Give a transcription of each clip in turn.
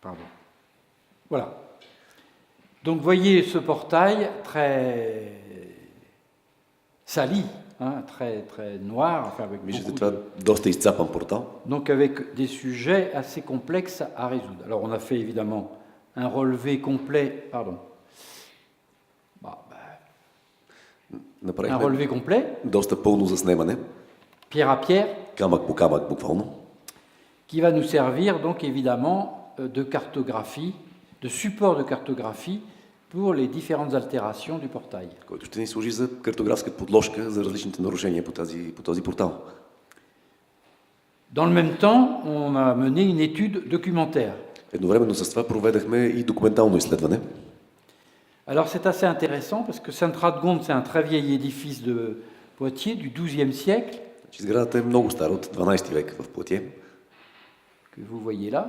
Pardon. Voilà. Donc voyez ce portail très sali, hein, très noir, enfin avec Виждате beaucoup това de... доста изцапан портал. Donc avec des sujets assez complexes à résoudre. Alors on a fait évidemment un relevé complet, pardon, un Направихме relevé complet, доста пълно заснемане, pierre à pierre, камък по камък буквално, qui va nous servir donc évidemment de cartographie, de support de cartographie pour les différentes altérations du portail. който ще ни служи за картографска подложка за различните нарушения по този портал. Dans le même temps, on a mené une étude documentaire. Едновременно с това проведахме и документално изследване. Alors c'est assez intéressant parce que Sainte-Radegonde, c'est un très vieil édifice de Poitiers du XIIe siècle. Сградата е много стара, от 12 век в Платие. Que vous voyez là.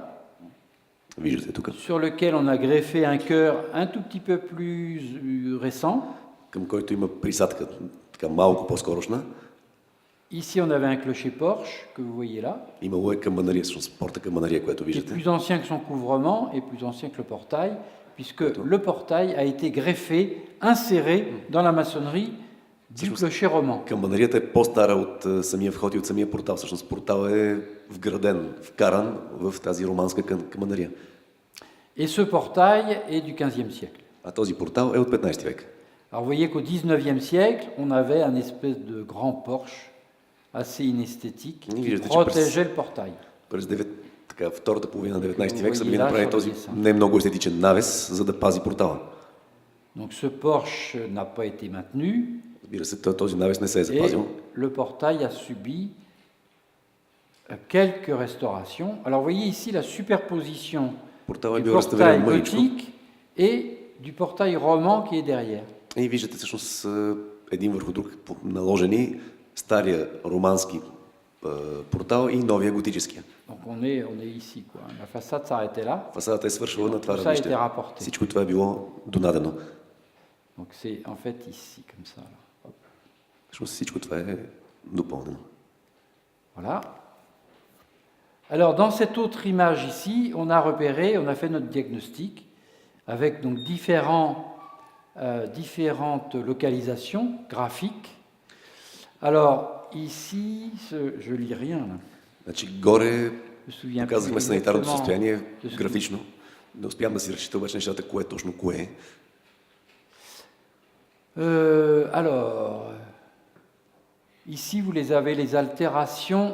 Виждате тук. Sur lequel on a greffé un chœur un tout petit peu plus récent. Към който има присадка, така малко по-скорошна. Ici, on avait un clocher-porche que vous voyez là. Имало е камбанария, всъщност порта камбанария, която Qui est виждате. plus ancien que son couvrement et plus ancien que le portail, puisque le portail a été greffé, inséré dans la maçonnerie du clocher roman. Камбанарията е по-стара от самия вход и от самия портал. Всъщност портал е вграден, вкаран в тази романска камбанария. Et ce portail est du XVe siècle. А този портал е от 15 век. Alors vous voyez qu'au XIXe siècle, on avait un espèce de grand porche assez inesthétique qui protégeait le portail. През втората половина на 19 век са били направени този не много естетичен навес, за да пази портала. Donc ce porche n'a pas été maintenu. Разбира се, този навес не се е запазил. Et le portail a subi quelques restaurations. Alors vous voyez ici la superposition du portail gothique et du portail roman qui est derrière. И виждате всъщност един върху друг наложени стария романски портал и новия готическия. Donc on est ici, quoi. La façade s'arrêtait là. Фасадата е свършила на това Ça a été равнище. rapporté. Всичко това е било донадено. Donc c'est en fait ici, comme ça. Là. Hop. Всъщност всичко това е допълнено. Voilà. Alors dans cette autre image ici, on a repéré, on a fait notre diagnostic avec donc différentes localisations graphiques. Alors ici, je lis rien là. Значи горе Je me souviens показахме plus санитарното exactement състояние de ce графично. Не успявам да си разчита обаче нещата, кое точно кое е. Alors, ici vous les avez les altérations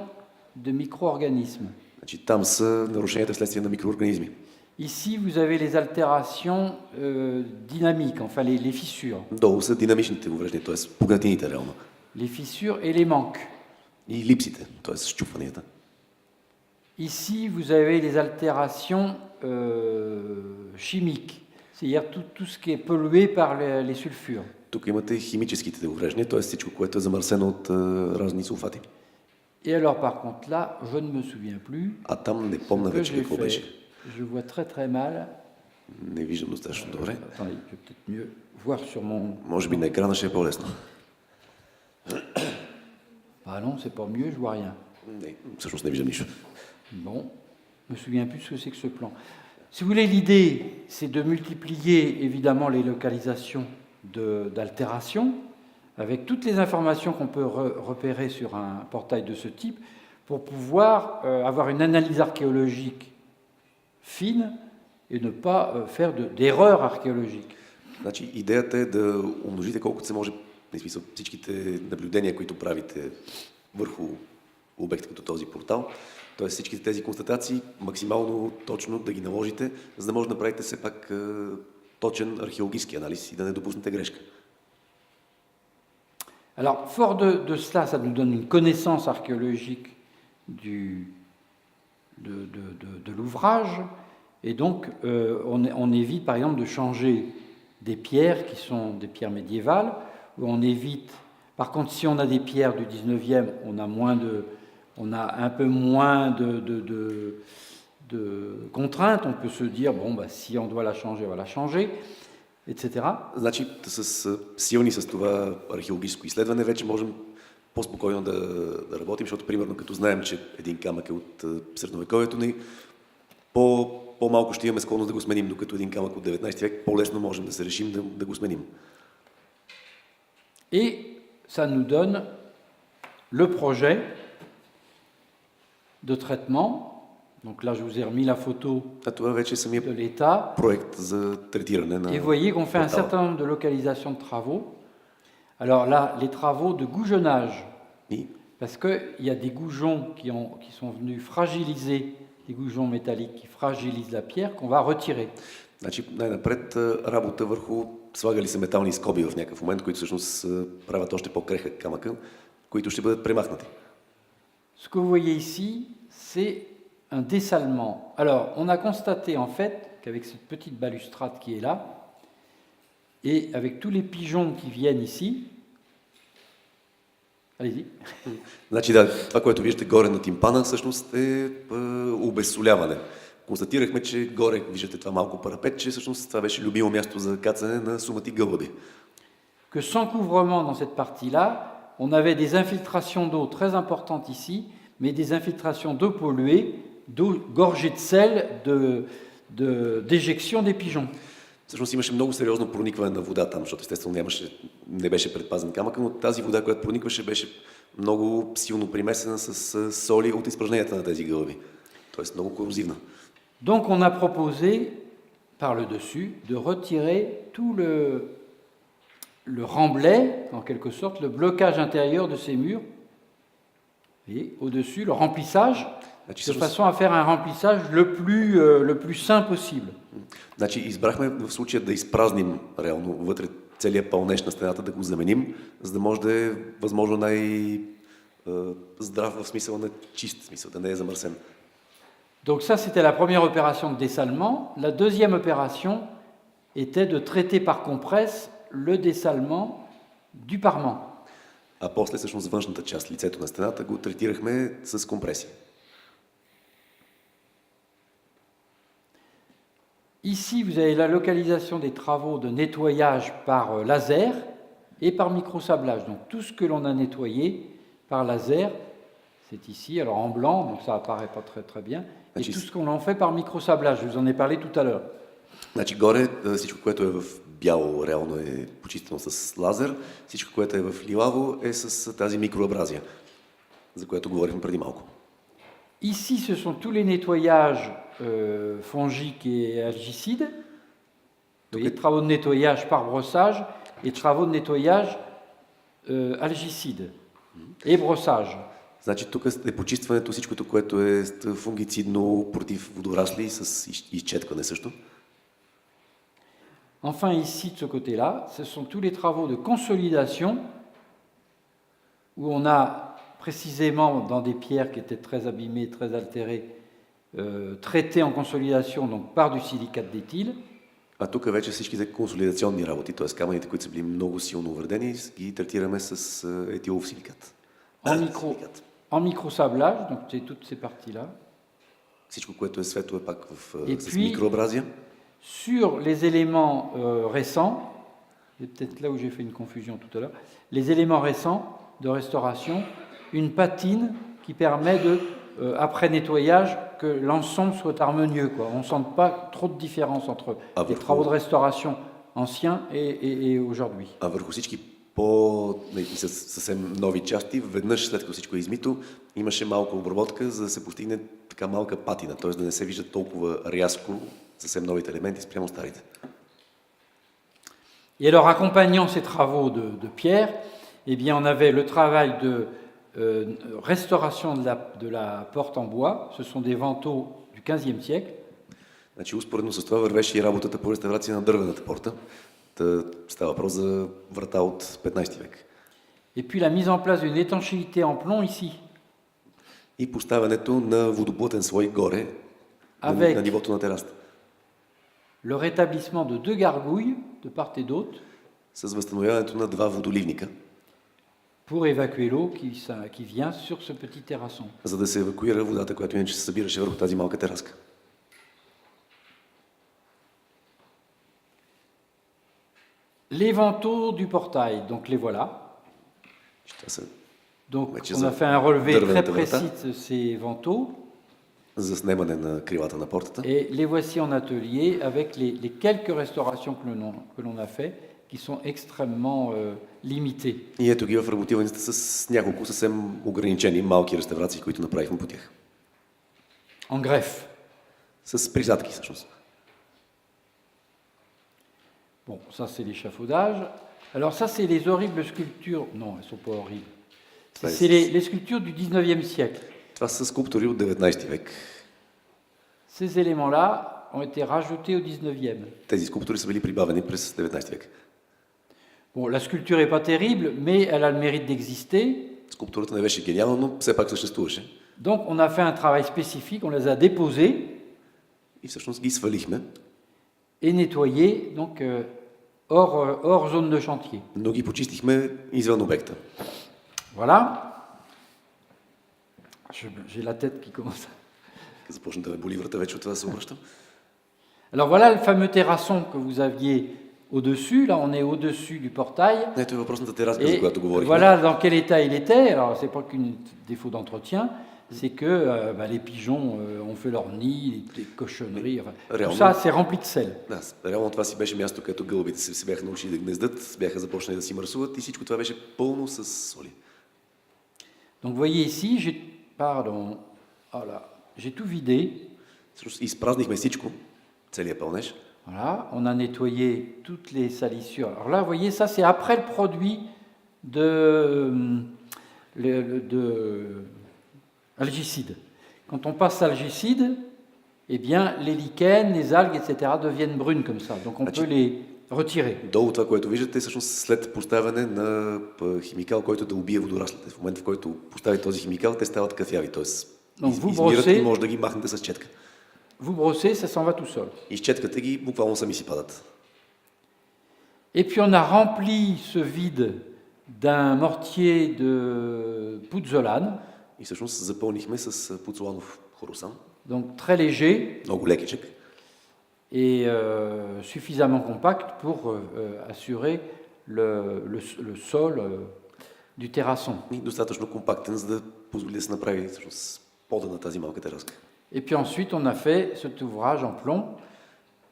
de micro-organismes. Значи там са нарушенията вследствие на микроорганизми. Ici vous avez les altérations dynamiques, enfin les fissures. Долу са динамичните увреждания, т.е. пукнатините реално. Les fissures et les manques. И липсите, т.е. счупванията. Ici, vous avez les altérations chimiques, c'est-à-dire tout ce qui est pollué par les sulfures. Тук имате химическите увреждания, т.е. всичко, което е замърсено от разни сулфати. Et alors, par contre, là, je ne me souviens plus. А там не помня вече какво беше. Je vois très mal. Не виждам достатъчно добре. Attendez, je vais peut-être mieux voir sur mon... Може би на екрана ще е по-лесно. Ah non, c'est pas mieux, je vois rien. Не, всъщност не виждам нищо. Bon, je me souviens plus ce que c'est que ce plan. Si vous voulez, l'idée, c'est de multiplier évidemment les localisations d'altération avec toutes les informations qu'on peut repérer sur un portail de ce type pour pouvoir avoir une analyse archéologique fine et ne pas faire d'erreurs archéologiques. Значи, идеята е да умножите колкото се може, в смисъл, всичките наблюдения, които правите върху обект като този портал, т.е. всичките тези констатации максимално точно да ги наложите, за да може да направите все пак точен археологически анализ и да не допуснете грешка. Alors, fort de cela, ça nous donne une connaissance archéologique de l'ouvrage, et donc on évite par exemple de changer des pierres qui sont des pierres médiévales, où on évite... Par contre, si on a des pierres du 19e, on a un peu moins de contraintes, on peut se dire, bon, bah, si on doit la changer, on va la changer, etc. Значи, силни с това археологическо изследване вече можем по-спокойно да работим, защото примерно като знаем, че един камък е от средновековието ни, по-малко ще имаме склонност да го сменим, докато един камък от 19 век по-лесно можем да се решим да го сменим. Et ça nous donne le projet de traitement. Donc là, je vous ai remis la photo А това вече е самия de l'état. проект за третиране на... Et vous voyez qu'on fait un portable. certain nombre de localisations de travaux. Alors là, les travaux de goujonnage, И, parce qu'il y a des goujons qui sont venus fragiliser, des goujons métalliques qui fragilisent la pierre, qu'on va retirer. значи, най-напред работа върху слагали се метални скоби в някакъв момент, които всъщност правят още по-крехък камъка, които ще бъдат премахнати. Ce que vous voyez ici, c'est un dessalement. Alors, on a constaté en fait qu'avec cette petite balustrade qui est là, et avec tous les pigeons qui viennent ici, allez-y, Значи да, това, което виждате горе на тимпана, всъщност е обезсоляване. Констатирахме, че горе, виждате това малко парапет, че всъщност това беше любимо място за кацане на сумати гълъби. que sans couvrement dans cette partie-là, on avait des infiltrations d'eau très importantes ici, mais des infiltrations d'eau polluée, d'eau gorgée de sel, d'éjection des pigeons. Всъщност имаше много сериозно проникване на вода там, защото естествено не беше предпазен камък, но тази вода, която проникваше, беше много силно примесена с соли от изпражненията на тези гълъби. Тоест много корозивна. Donc on a proposé, par le dessus, de retirer tout le remblai, en quelque sorte, le blocage intérieur de ces murs, et au-dessus, le remplissage, de façon à faire un remplissage le plus sain possible. Значи избрахме в случая да изпразним реално вътре целият пълнеж на стената, да го заменим, за да може да е възможно най-здрав в смисъл на чист смисъл, да не е замърсен. Donc ça, c'était la première opération de dessalement. La deuxième opération était de traiter par compresse le dessalement du parement. А после всъщност външната част, лицето на стената, го третирахме с компресия. Ici, vous avez la localisation des travaux de nettoyage par laser et par microsablage. Donc tout ce que l'on a nettoyé par laser, c'est ici, alors en blanc, donc ça apparaît pas très très bien, et tout ce qu'on en fait par microsablage, je vous en ai parlé tout à l'heure. Значи горе всичко, което е в бяло, реално е почистено с лазер, всичко, което е в лилаво е с тази микроабразия, за което говорихме преди малко. Ici, ce sont tous les nettoyages fongiques et algicides. Vous voyez, travaux de nettoyage par brossage et travaux de nettoyage algicide et brossage. Значи тук е почистването, всичкото, което е фунгицидно, против водорасли с изчеткване също. Enfin, ici, de ce côté-là, ce sont tous les travaux de consolidation où on a précisément dans des pierres qui étaient très abîmées, très altérées, traitées en consolidation donc par du silicate d'éthyle. А тук вече всичките консолидационни работи, т.е. камъните, които са били много силно увредени, ги третираме с етилов силикат. En microsablage, donc c'est toutes ces parties-là. Всичко, което е светло, е пак с puis, микроабразия. Sur les éléments récents, c'est peut-être là où j'ai fait une confusion tout à l'heure, les éléments récents de restauration, une patine qui permet de, après nettoyage, que l'ensemble soit harmonieux, quoi. On ne sente pas trop de différence entre les travaux de restauration anciens et aujourd'hui. А върху всички съвсем нови части, веднъж след като всичко е измито, имаше малка обработка, за да се постигне така малка патина, т.е. да не се вижда толкова рязко съвсем новите елементи спрямо старите. Et alors, accompagnant ces travaux de pierre, eh bien, on avait le travail de restauration de la porte en bois. Ce sont des vantaux du XVe siècle. Значи, успоредно с това вървеше и работата по реставрация на дървената порта. Става въпрос за врата от 15 век. Et puis la mise en place d'une étanchéité en plomb ici. И поставянето на водоплътен слой горе, на нивото на терасата. Le rétablissement de 2 gargouilles de part et d'autre. С възстановяването на 2 водоливника. Pour évacuer l'eau qui vient sur ce petit terrasson. За да се евакуира водата, която иначе се събираше върху тази малка тераска. Les vantaux du portail, donc les voilà. Donc on a fait un relevé très précis de ces vantaux. за снемане на крилата на портата. Et les voici en atelier avec les quelques restaurations que l'on a fait, qui sont extrêmement limitées. И ето ги в работилницата с няколко съвсем ограничени малки реставрации, които направихме по тях. En greffe. С присадки всъщност. Bon, ça c'est l'échafaudage. Alors ça c'est les horribles sculptures. Non, elles ne sont pas horribles. C'est les sculptures du 19e siècle. Това са скулптури от 19 век. Ces éléments-là ont été rajoutés au 19e. Тези скулптури са били прибавени през 19 век. Bon, la sculpture n'est pas terrible, mais elle a le mérite d'exister. Скулптурата не беше гениална, но все пак съществуваше. Donc on a fait un travail spécifique, on les a déposés И всъщност ги свалихме, et nettoyés, donc hors zone de chantier. но ги почистихме извън обекта. Voilà. J'ai la tête qui commence. Започна да ме боли врата вече от това да се обръщам. Alors voilà le fameux terrasson que vous aviez au-dessus. Là, on est au-dessus du portail. Ето е въпросната тераска, за Et която говорихме. voilà dans quel état il était. Alors, c'est pas qu'un défaut d'entretien, c'est que les pigeons ont fait leur nid, des cochonneries. Enfin, tout Réellement. ça, c'est rempli de sel. Да, реално това си беше място, където гълбите се бяха научили да гнездат, бяха започнали да си мърсуват и всичко това беше пълно с соли. Donc, vous voyez ici, j'ai tout vidé. Всъщност изпразнихме всичко, целият пълнеж. Voilà, on a nettoyé toutes les salissures. Alors là, vous voyez, ça, c'est après le produit de algicide. Quand on passe algicide, eh bien, les lichens, les algues, etc. deviennent brunes comme ça. Donc, on peut les retirer. Долу това, което виждате, всъщност след поставяне на химикал, който да убие водораслите. В момента, в който постави този химикал, те стават кафяви, т.е. измират и може да ги махнете с четка. Vous brossez, ça s'en va tout seul. И с четката ги буквално сами си падат. Et puis on a rempli ce vide d'un mortier de pouzzolane, И всъщност запълнихме с пуцоланов хоросан, donc très léger много лекичък, et suffisamment compact pour assurer le sol du terrasson. и достатъчно компактен, за да позволи да се направи всъщност пода на тази малка тераска. Et puis ensuite, on a fait cet ouvrage en plomb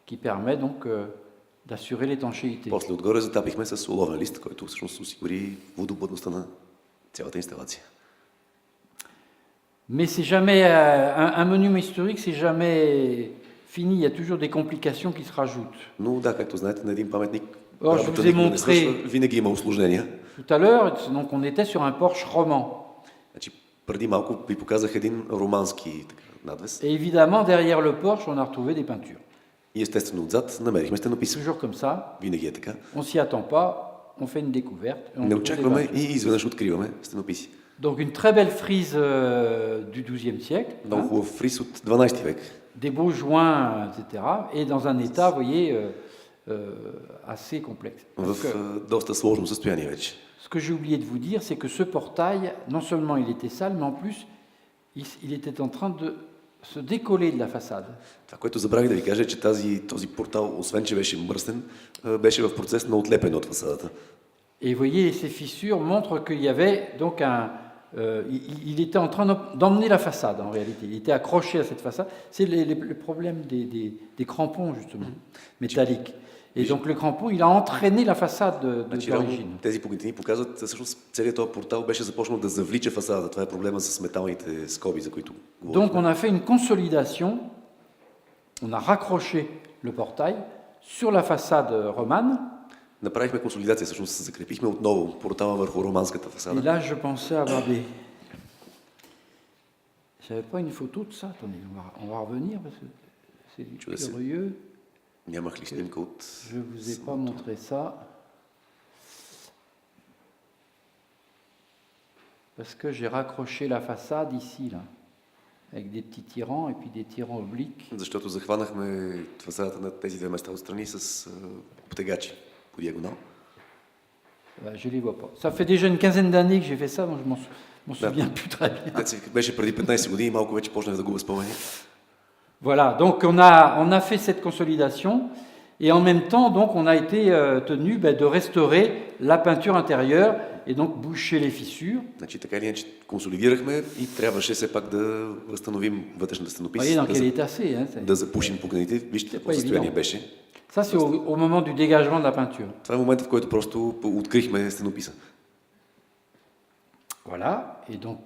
qui permet donc d'assurer l'étanchéité. После отгоре затапихме с оловен лист, който всъщност осигури водоплътността на цялата инсталация. Mais c'est jamais un monument historique, c'est jamais fini. Il y a toujours des complications qui se rajoutent. Но да, както знаете, на един паметник je работата vous ai никога не montré- свършва, винаги има усложнения. Tout à l'heure, donc on était sur un porche roman. Значи, преди малко ви показах един романски надвес. Et évidemment, derrière le porche, on a retrouvé des peintures. И естествено отзад намерихме стенопис. Toujours comme ça, Винаги е така. on s'y attend pas, on fait une découverte. Et on Не trouve des очакваме peintures. и изведнъж откриваме стенописи. Donc une très belle frise du XIIe siècle, Много хубав фриз от 12 век. des beaux joints, etc. Et dans un état, vous voyez, assez complexe. Parce В que доста сложно състояние вече. ce que j'ai oublié de vous dire, c'est que ce portail, non seulement il était sale, mais en plus, il était en train de se décoller de la façade. Това, което забравих да ви кажа, е, че този портал, освен че беше мръсен, беше в процес на отлепяне от фасадата. Et vous voyez, ces fissures montrent qu'il y avait donc il était en train d'emmener la façade en réalité. Il était accroché à cette façade. C'est le problème des crampons justement, métalliques. Et donc le crampon, il a entraîné la façade d'origine. Тези пукнатини показват, всъщност целият този портал беше започнал да завлича фасадата. Това е проблема с металните скоби, за които говорим. Donc on a fait une consolidation, on a raccroché le portail sur la façade romane. Направихме консолидация, всъщност закрепихме отново портала върху романската Et фасада. là, je pensais avoir des... J'avais pas une photo de ça. Attendez, on va revenir parce que c'est Tu vois, c'est- curieux. Нямах ли снимка от... Je vous ai pas montré ça. Parce que j'ai raccroché la façade ici, là, avec des petits tirants et puis des tirants obliques. Защото захванахме фасадата на тези две места отстрани с потегачи по диагонал. Je les vois pas. Ça fait déjà une quinzaine d'années que j'ai fait ça, donc je m'en souviens plus très bien. Беше преди 15 години и малко вече почнах да губя спомени. Voilà, donc on a fait cette consolidation et en même temps, donc, on a été tenu de restaurer la peinture intérieure et donc boucher les fissures. Значи така или иначе консолидирахме и трябваше все пак да възстановим вътрешната Vous стенопис, voyez dans quel état c'est. Hein, да запушим пуканите. Вижте какво pas състояние évident. беше. Ça, c'est au moment du dégagement de la peinture. Това е моментът, в който просто открихме стенописа. Voilà, et donc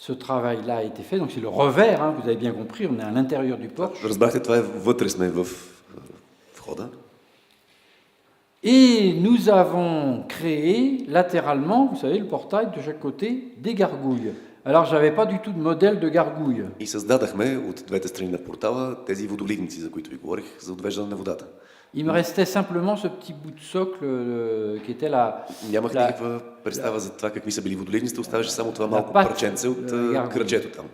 ce travail-là a été fait. Donc c'est le revers, hein, vous avez bien compris, on est à l'intérieur du porche. Разбрахте, това е вътре сме в входа. Et nous avons créé latéralement, vous savez, le portail de chaque côté, des gargouilles. Alors, je n'avais pas du tout de modèle de gargouille. И създадахме от двете страни на портала тези водоливници, за които ви говорих, за отвеждане на водата. Il me restait simplement ce petit bout de socle qui était la... Нямах никаква представа за това какви са били водоливниците, оставаше само това малко пат, парченце от кръчето там.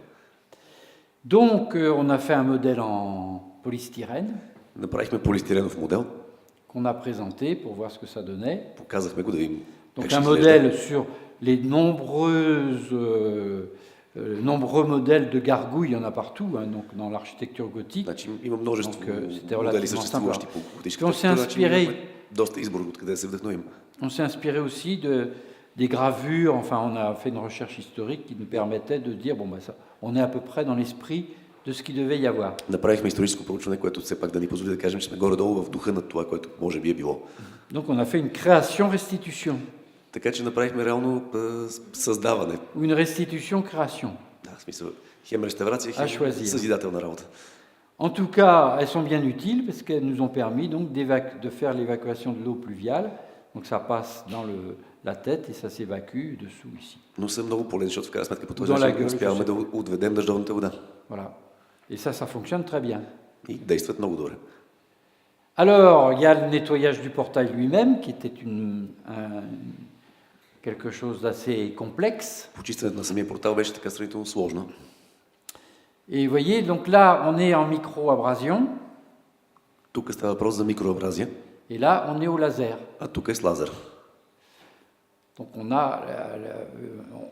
Donc, on a fait un modèle en polystyrène Направихме полистиренов модел, qu'on a présenté pour voir ce que ça donnait. показахме го да видим Donc, как ще un изглежда. modèle sur les nombreux modèles de gargouilles, il y en a partout, hein, donc dans l'architecture gothique. Значи има множество c'était модели relativement съществуващи simple. по On готическата s'est архитектура, inspiré. имаме доста избор откъде да се вдъхновим. On s'est inspiré aussi des gravures, enfin on a fait une recherche historique qui nous permettait de dire, bon ben ça, on est à peu près dans l'esprit de ce qu'il devait y avoir. Направихме историческо проучване, което все пак да ни позволи да кажем, че сме горе-долу в духа на това, което може би е било. Donc on a fait une création-restitution, Така че направихме реално създаване. ou une restitution-création. Да, в смисъл, хем реставрация, А, хем choisir. съзидателна работа. En tout cas, elles sont bien utiles parce qu'elles nous ont permis donc de faire l'évacuation de l'eau pluviale. Donc ça passe dans la tête et ça s'évacue dessous ici. Но са много полезни, защото в крайна сметка по този Dans la начин gueule, успяваме je да отведем дъждовната вода. Voilà. Et ça fonctionne très bien. И действат много добре. Alors, il y a le nettoyage du portail lui-même, qui était quelque chose d'assez complexe. Почистването на самия портал беше така сравнително сложно. Et vous voyez, donc là, on est en micro-abrasion, Тук става въпрос за микроабразия, et là, on est au laser. а тук е с лазер. Donc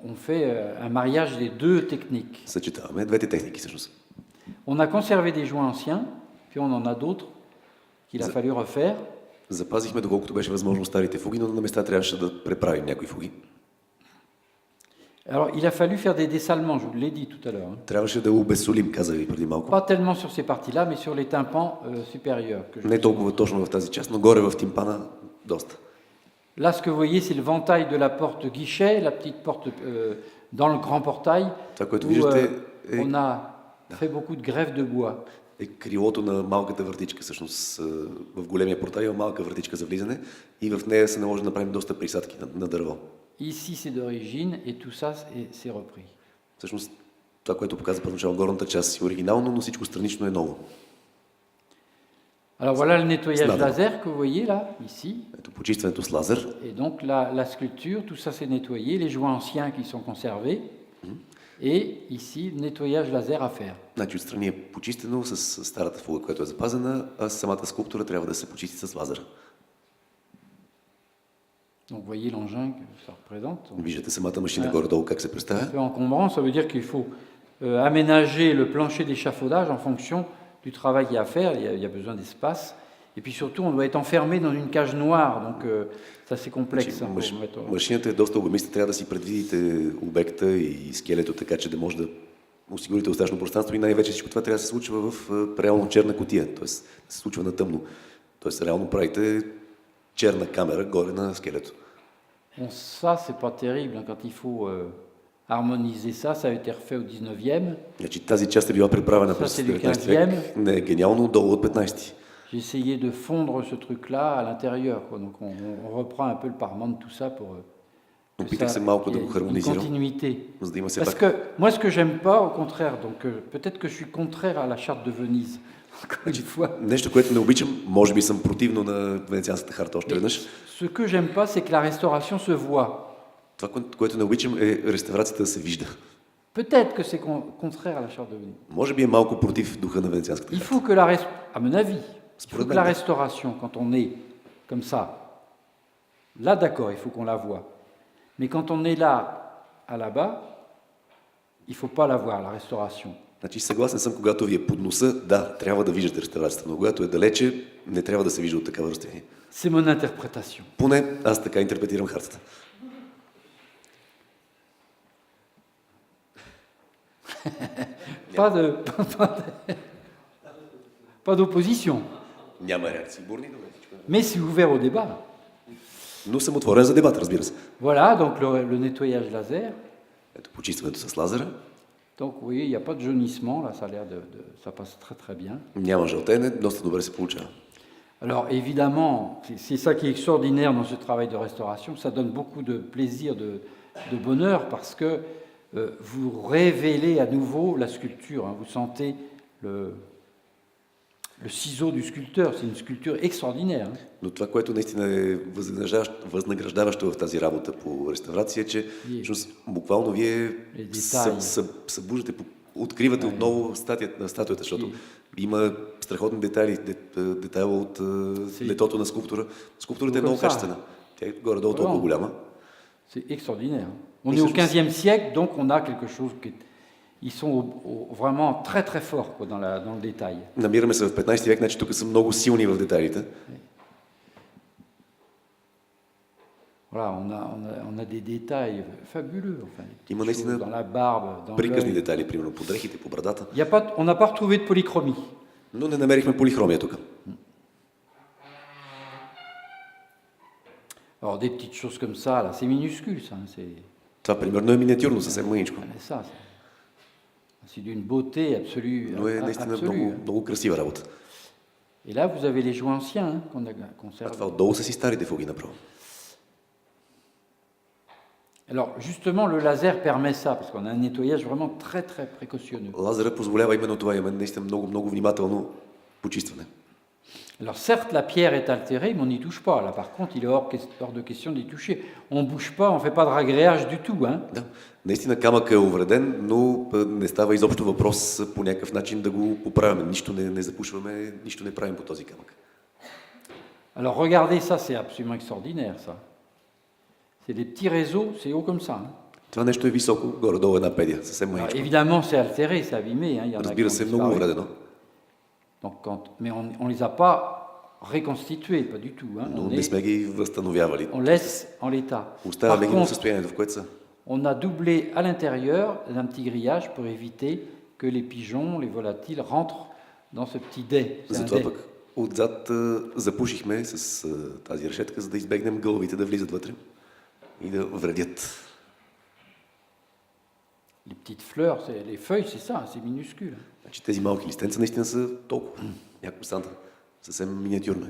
on fait un mariage des deux techniques. Съчетаваме двете техники всъщност. On a conservé des joints anciens, puis on en a d'autres qu'il a fallu refaire. Запазихме доколкото беше възможно старите фуги, но на места трябваше да преправим някои фуги. Alors, il a fallu faire des dessalements, je vous l'ai dit tout à l'heure. Hein. Трябваше да обесолим, казах ви преди малко. Pas tellement sur ces parties-là, mais sur les tympans supérieurs. Que je Не толкова точно в тази част, но горе в тимпана доста. Là, ce que vous voyez, c'est le ventail de la porte guichet, la petite porte dans le grand portail, Това, което où виждате on a fait beaucoup de greffes de bois. е крилото на малката вратичка. Всъщност в големия портал има малка вратичка за влизане и в нея се наложи да направим доста присадки на дърво. Ici, c'est d'origine et tout ça, c'est repris. Всъщност това, което показа първоначално горната част е оригинално, но всичко странично е ново. Alors voilà le nettoyage Snap. laser que vous voyez là, ici. Ето почистването с лазер. Et donc la sculpture, tout ça c'est nettoyé, les joints anciens qui sont conservés. Et ici, le nettoyage laser à faire. Значи отстрани е почистено с старата фуга, която е запазена, а самата скулптура трябва да се почисти с лазер. Donc vous voyez l'engin que ça représente. Виждате самата машина горе-долу как се Un представя. peu encombrant, ça veut dire qu'il faut aménager le plancher d'échafaudage en fonction du travail qu'il y a à faire. Il y a besoin d'espace. Et puis surtout, on doit être enfermé dans une cage noire. Donc ça, c'est complexe. hein, pour mettre- Машината е доста обемиста, трябва да си предвидите обекта и скелето, така че да може да осигурите достатъчно пространство и най-вече всичко това трябва да се случва в реално черна кутия, т.е. да се случва на тъмно. Т.е. реално правите черна камера горе на скелето. Bon, ça, c'est pas terrible. hein, Quand il faut harmoniser ça, ça a été refait au 19e. Значи тази част е била преправена Ça, през c'est du 19 век. Не е гениално, долу от 15. J'ai essayé de fondre ce truc-là à l'intérieur. quoi. Donc on reprend un peu le parement de tout ça pour que Опитах се ça малко qu'il да y го ait une хармонизирам, continuité. за да има все Parce пак. que moi, ce que j'aime pas, au contraire, donc peut-être que je suis contraire à la charte de Venise, encore une fois. Нещо, което не обичам, може би съм противно на Венецианската харта още веднъж. Ce que j'aime pas, c'est que la restauration se voit. Това, което не обичам е реставрацията да се вижда. Peut-être que c'est contraire à la charte de Venise. Може би е малко против духа на Венецианската Il харта. faut que à mon avis, il faut que la restauration, quand on est comme ça, là d'accord, il faut qu'on la voie. Mais quand on est là, à là-bas, il ne faut pas la voir, la restauration. Значи съгласен съм, когато ви е под носа, да, трябва да виждате реставрацията, но когато е далече, не трябва да се вижда от такава разстояние. C'est mon interprétation. Поне аз така интерпретирам хартата. Pas pas d'opposition. Няма реакции бурни, добре, всичко. Mais c'est ouvert au débat. Но съм отворен за дебат, разбира се. Voilà, donc le nettoyage laser. Ето, почистването с лазера. Donc vous voyez, il n'y a pas de jaunissement, là ça a l'air ça passe très très bien. Няма жълтене, доста добре се получава. Alors évidemment, c'est ça qui est extraordinaire dans ce travail de restauration, ça donne beaucoup de plaisir, de bonheur, parce que vous révélez à nouveau la sculpture, hein. Vous sentez le ciseau du sculpteur, c'est une sculpture extraordinaire. Hein. Но това, което наистина е възнаграждаващо в тази работа по реставрация, е, че буквално вие събуждате, откривате отново статуята, защото има страхотни детайли, детайла от летото на скулптура. Скулптурата е много качествена. Тя е горе-долу толкова голяма. C'est extraordinaire. On est au XVe siècle, donc on a quelque chose qui est... Ils sont vraiment très très forts quoi, dans le détail. Намираме се в 15 век, значи тук са много силни в детайлите. Voilà, on a des détails fabuleux. Enfin, има наистина dans la barbe, dans приказни l'œil. детайли, примерно по дрехите, по брадата. On n'a pas retrouvé de polychromie. Но не намерихме полихромия тук. Alors des petites choses comme ça, là, c'est minuscule, ça. Това примерно е миниатюрно, съвсем мъничко. C'est d'une beauté absolue. Но е наистина много красива работа. Et là, vous avez les jouets anciens hein, qu'on a conservés. Това отдолу са си старите фуги направо. Alors justement, le laser permet ça, parce qu'on a un nettoyage vraiment très très précautionneux. Лазера позволява именно това, имаме наистина много внимателно почистване. Alors certes, la pierre est altérée, mais on n'y touche pas. Là, par contre, il est hors de question d'y toucher. On ne bouge pas, on ne fait pas de ragréage du tout. Hein. Да, наистина камък е увреден, но не става изобщо въпрос по някакъв начин да го поправяме. Нищо не запушваме, нищо не правим по този камък. Alors regardez ça, c'est absolument extraordinaire ça. C'est des petits réseaux, c'est haut comme ça. Hein. Това нещо е високо, горе-долу една педия, съвсем мъничко. Évidemment, c'est altéré, c'est abîmé. Hein. Разбира се, много увредено. Donc, mais on ne les a pas reconstitués, pas du tout. Hein. Но не сме ги възстановявали. On laisse en l'état. Оставяме ги в състоянието, в което са. On a doublé à l'intérieur d'un petit grillage pour éviter que les pigeons, les volatiles rentrent dans ce petit dé. Затова пък отзад запушихме с тази решетка, за да избегнем гълъбите да влизат вътре и да вредят. Les petites fleurs, les feuilles, c'est ça, c'est minuscule. Значи тези малки листенца наистина са толкова. Някакво санта. Съвсем миниатюрно.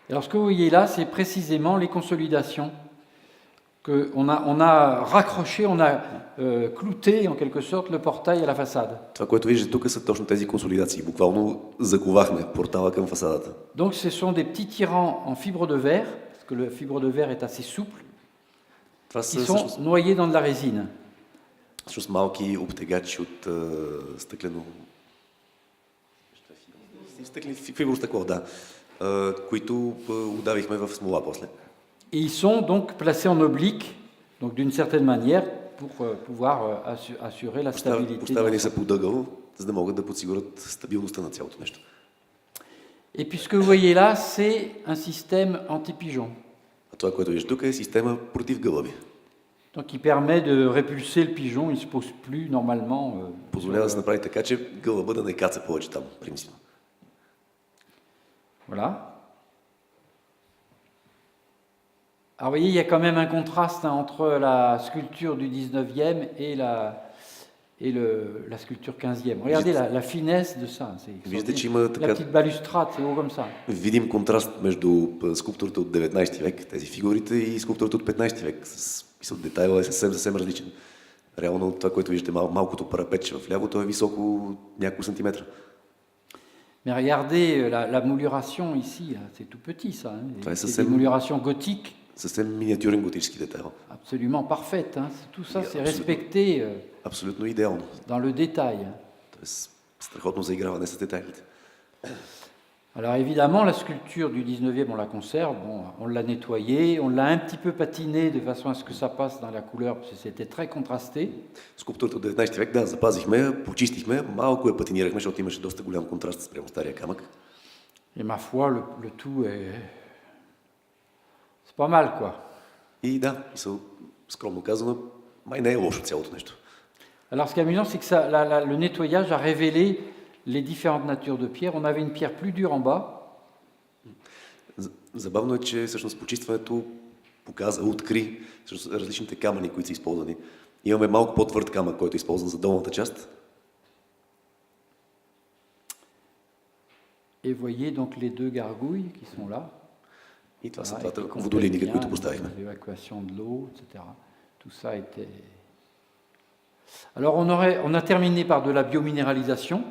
Alors ce que vous voyez là, c'est précisément les consolidations qu'on a raccroché, on a clouté en quelque sorte le portail à la façade. Това, което виждате тук, са точно тези консолидации. Буквално заковахме портала към фасадата. Donc ce sont des petits tirants en fibre de verre, parce que le fibre de verre est assez souple, qui sont noyés dans de la résine. Всъщност малки обтегачи от стъклено... фибро стъкло, да. Които удавихме в смола после. Et ils sont donc placés en oblique, donc d'une certaine manière, pour pouvoir assurer la stabilité. Поставени са по дъгъл, за да могат да подсигурят стабилността на цялото нещо. Et puis ce que vous voyez là, c'est un système anti-pigeon. А това, което виждате тук, е система против гълъби. Donc il permet de répulser le pigeon, il ne se pose plus normalement. Позволява да се направи така, че гълъба да не каца повече там, принципно. Voilà. Alors vous voyez, il y a quand même un contraste hein, entre la sculpture du 19e et la sculpture 15e. Regardez la finesse de ça. La petite balustrade, c'est haut comme ça. Видим контраст между скулптурата от 19 век, тези фигурите, и скулптурата от 15 век. Детайлът е съвсем различен. Реално това, което виждате, малкото парапетче в ляво, то е високо няколко сантиметра. Mais regardez la mouluration ici, c'est tout petit ça. Hein. C'est des moulurations gothiques. Съвсем миниатюрен готически детайл. Absolument parfaite. Hein. Tout ça, c'est respecté абсолютно идеално. Dans le détail. Тоест, страхотно заиграване с детайлите. Alors évidemment, la sculpture du 19e, on la conserve, bon, on l'a nettoyée, on l'a un petit peu patinée de façon à ce que ça passe dans la couleur, parce que c'était très contrasté. Скулптурата от 19 век, да, запазихме, почистихме, малко я патинирахме, защото имаше доста голям контраст спрямо стария камък. Et ma foi, le tout est... C'est pas mal, quoi. И да, скромно казано, май не е лошо цялото нещо. Alors ce qui est amusant, c'est que le nettoyage a révélé les différentes natures de pierre. On avait une pierre plus dure en bas, Забавно е, че всъщност почистването откри различните камъни, които са използвани. Имаме малко по-твърд камък, който е използван за долната част. et voyez donc les deux gargouilles qui sont là. И това са Voilà, двата et qui complètent водолейника, bien които поставихме. l'évacuation de l'eau, etc. Tout ça était... Alors on a terminé par de la biominéralisation,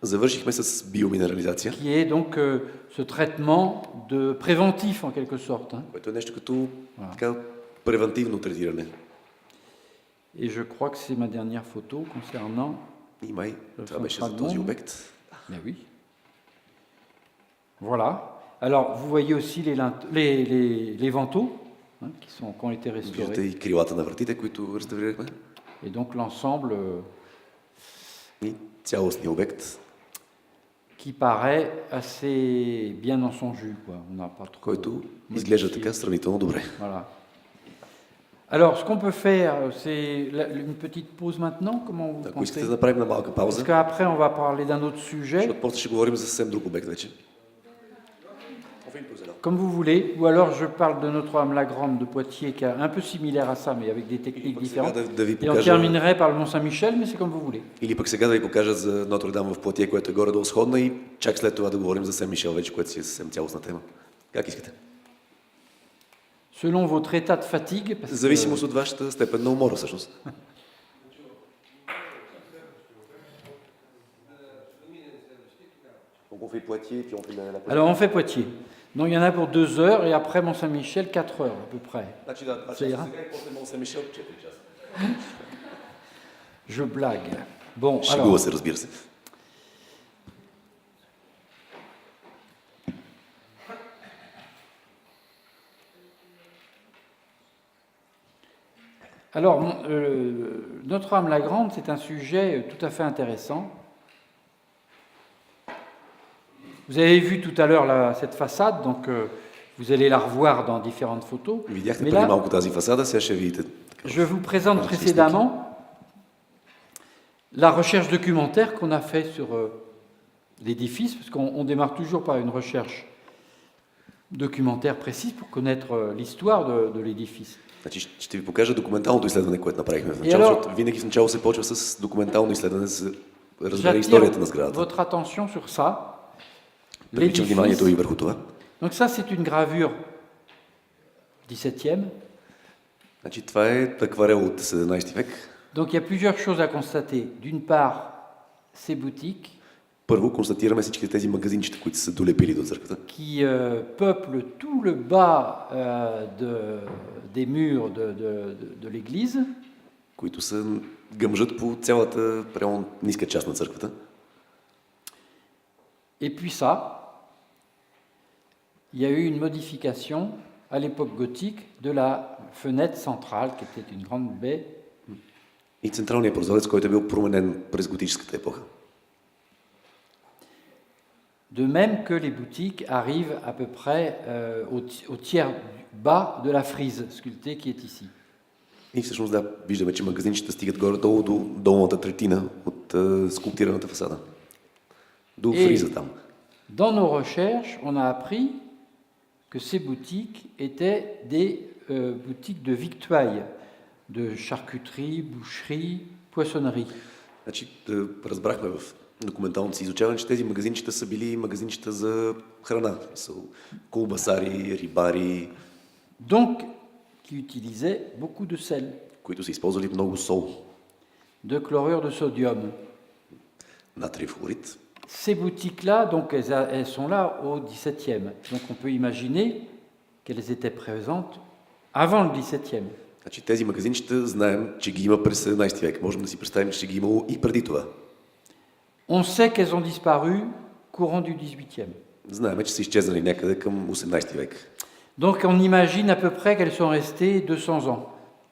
Завършихме с биоминерализация, qui est donc ce traitement de préventif en quelque sorte, hein. което е нещо като така, превентивно третиране. Et je crois que c'est ma dernière photo concernant... И май това беше Central за този Monde. обект. Mais oui. Voilà. Alors, vous voyez aussi les vantaux, hein, qui ont été Виждате restaurés. и крилата на вратите, които реставрирахме. Et donc l'ensemble И цялостния обект, qui paraît assez bien dans son jus, quoi. On n'a pas trop... който изглежда така сравнително добре. Voilà. Alors, ce qu'on peut faire, c'est une petite pause maintenant. Comment vous Ако pensez? искате да направим на малка Parce пауза, qu'après, on va parler d'un autre sujet, защото после ще говорим за съвсем друг обект вече. comme vous voulez. Ou alors, je parle de Notre-Dame-la-Grande de Poitiers, qui est un peu similaire à ça, mais avec des techniques différentes. Да ви Et on покажа, terminerait par le Mont-Saint-Michel, mais c'est comme vous voulez. или пък сега да ви покажа за Нотр-Дам в Платие, което е горе-долу сходна и чак след това да говорим за Сен-Мишел вече, което си е съвсем цялостна тема. Как искате? Selon votre état de fatigue, parce В que зависимост от вашата степен на умора, всъщност. Donc on fait Poitiers, puis on fait la alors on fait Poitiers. Donc il y en a pour 2 heures et après Mont-Saint-Michel 4 heures à peu près. Значи да, Ça ira. сега и после Мont-Сен-Мишел 4 часа. Je blague. Bon, Шегува alors, се, разбира се. alors Notre-Dame-la-Grande, c'est un sujet tout à fait intéressant. Vous avez vu tout à l'heure cette façade, donc vous allez la revoir dans différentes photos. Видяхте Mais преди là, малко тази фасада, сега ще видите. je vous présente Voilà, précédemment la recherche documentaire qu'on a fait sur l'édifice, parce qu'on démarre toujours par une recherche documentaire précise pour connaître l'histoire de l'édifice. Значи ще ви покажа документалното изследване, което направихме в И началото, alors- защото винаги в начало се почва с документално изследване, за да разбере историята на J'attire сградата. votre attention sur ça. Привличам вниманието ви върху това. Donc ça, c'est une gravure 17e. Значи това е акварел от 17 век. Donc il y a plusieurs choses à constater. D'une part, ces boutiques Първо констатираме всички тези магазинчета, които са долепили до църквата, qui peuplent tout le bas des murs de l'église. които са гъмжат по цялата прямо ниска част на църквата. Et puis ça, il y a eu une modification à l'époque gothique de la fenêtre centrale, qui était une grande baie. И централният прозорец, който е бил променен през готическата епоха. De même que les boutiques arrivent à peu près au tiers bas de la frise sculptée qui est ici. И всъщност да, виждаме, че магазинчета стигат горе-долу до долната третина от скулптираната фасада. До И- фриза там. Dans nos recherches, on a appris que ces boutiques étaient des boutiques de victuailles, de charcuterie, boucherie, poissonnerie. Значи, разбрахме в документалното си изучаване, че тези магазинчета са били магазинчета за храна. Са колбасари, рибари, Donc, qui utilisaient beaucoup de sel, които са използвали много сол, de chlorure de sodium. натриев хлорид. Ces boutiques-là, donc, elles sont là au XVIIe. Donc, on peut imaginer qu'elles étaient présentes avant le XVIIe. Значи, тези магазинчета знаем, че ги има през 17 век. Можем да си представим, че ги имало и преди това. On sait qu'elles ont disparu courant du XVIIIe. Знаем, че са изчезнали някъде към 18 век. Donc, on imagine à peu près qu'elles sont restées 200 ans.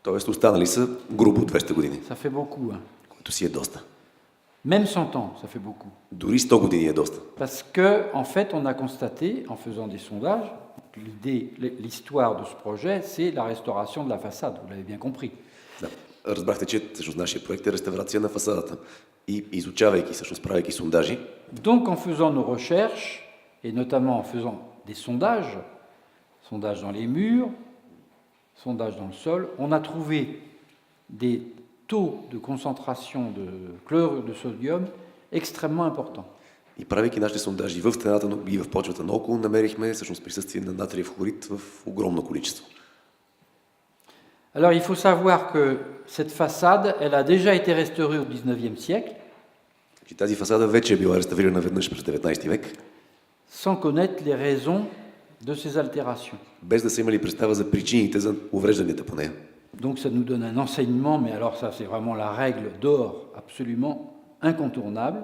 Тоест, останали са грубо 200 години, Ça fait beaucoup, hein. което си е доста. Même 100 ans, ça fait beaucoup. Дори 100 години е доста. Parce que, en fait, on a constaté, en faisant des sondages, l'histoire de ce projet, c'est la restauration de la façade, vous l'avez bien compris. Да. разбрахте, че всъщност нашия проект е реставрация на фасадата. И изучавайки, всъщност правейки сондажи, Donc en faisant nos recherches, et notamment en faisant des sondages, sondages dans les murs, sondages dans le sol, on a trouvé des taux de concentration de chlorure de sodium extrêmement importants. и правейки нашите сондажи в стената и в почвата наоколо, намерихме всъщност присъствие на натриев хлорид в огромно количество. Alors il faut savoir que cette façade, elle a déjà été restaurée au XIXe siècle, И тази фасада вече е била реставрирана веднъж през 19 век, sans connaître les raisons de ces altérations. без да са имали представа за причините за уврежданията по нея. Donc ça nous donne un enseignement, mais alors ça c'est vraiment la règle d'or absolument incontournable.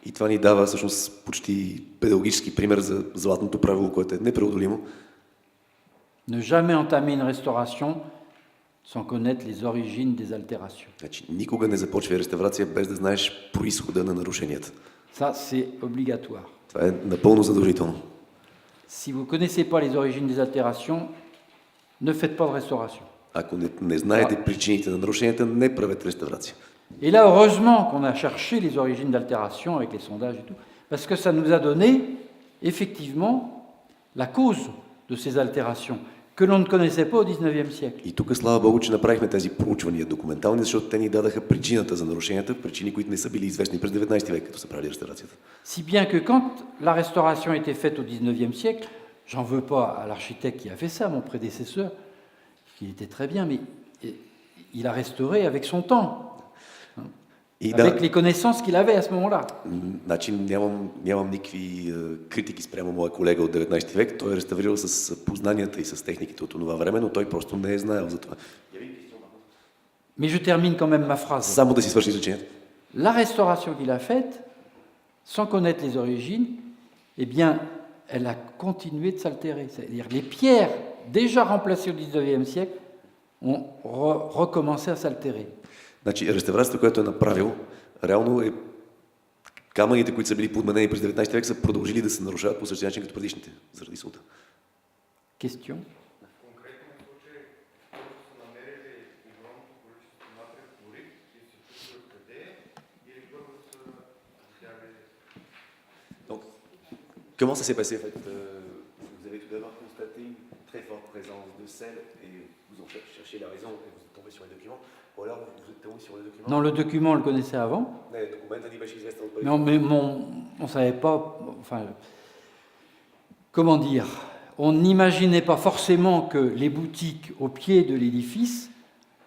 И това ни дава всъщност почти педагогически пример за златното правило, което е непреодолимо. Ne jamais entamer une restauration sans connaître les origines des altérations. Значи, никога не започва реставрация без да знаеш произхода на нарушенията. Ça, c'est obligatoire. Това е напълно задължително. Si vous ne connaissez pas les origines des altérations, ne faites pas de restauration. Ако не знаете причините на нарушенията, не правете реставрация. Et là, heureusement qu'on a cherché les origines d'altération avec les sondages et tout, parce que ça nous a donné effectivement la cause de ces altérations que l'on ne connaissait pas au XIXe siècle. И тук, слава Богу, че направихме тези проучвания документални, защото те ни дадаха причината за нарушенията, причини, които не са били известни през 19 век, като са правили реставрацията. Si bien que quand la restauration a été faite au XIXe siècle, j'en veux pas à l'architecte qui a fait ça, mon prédécesseur, qui était très bien, mais il a restauré avec son temps, И avec да, les connaissances qu'il avait à ce moment-là. значи нямам никакви критики спрямо моя колега от 19 век. Той е реставрирал с познанията и с техниките от това време, но той просто не е знаел за това. Mais je termine quand même ma phrase. Само да си свърши изречението. La restauration qu'il a faite, sans connaître les origines, eh bien, elle a continué de s'altérer. C'est-à-dire les pierres déjà remplacées au XIXe siècle ont recommencé à s'altérer. Значи, реставрацията, която е направил, реално е камъните, които са били подменени през 19 век, са продължили да се нарушават по същия начин като предишните, заради солта. Question? Donc, comment ça s'est passé en fait Vous avez tout d'abord constaté une très forte présence de sel et vous en cherchez la raison et vous êtes tombé sur les documents. Ou alors vous êtes tombé sur les documents. Non, le document, on le connaissait avant, Не, документа ни беше известен от преди. mais on ne savait pas, enfin, comment dire, on n'imaginait pas forcément que les boutiques au pied de l'édifice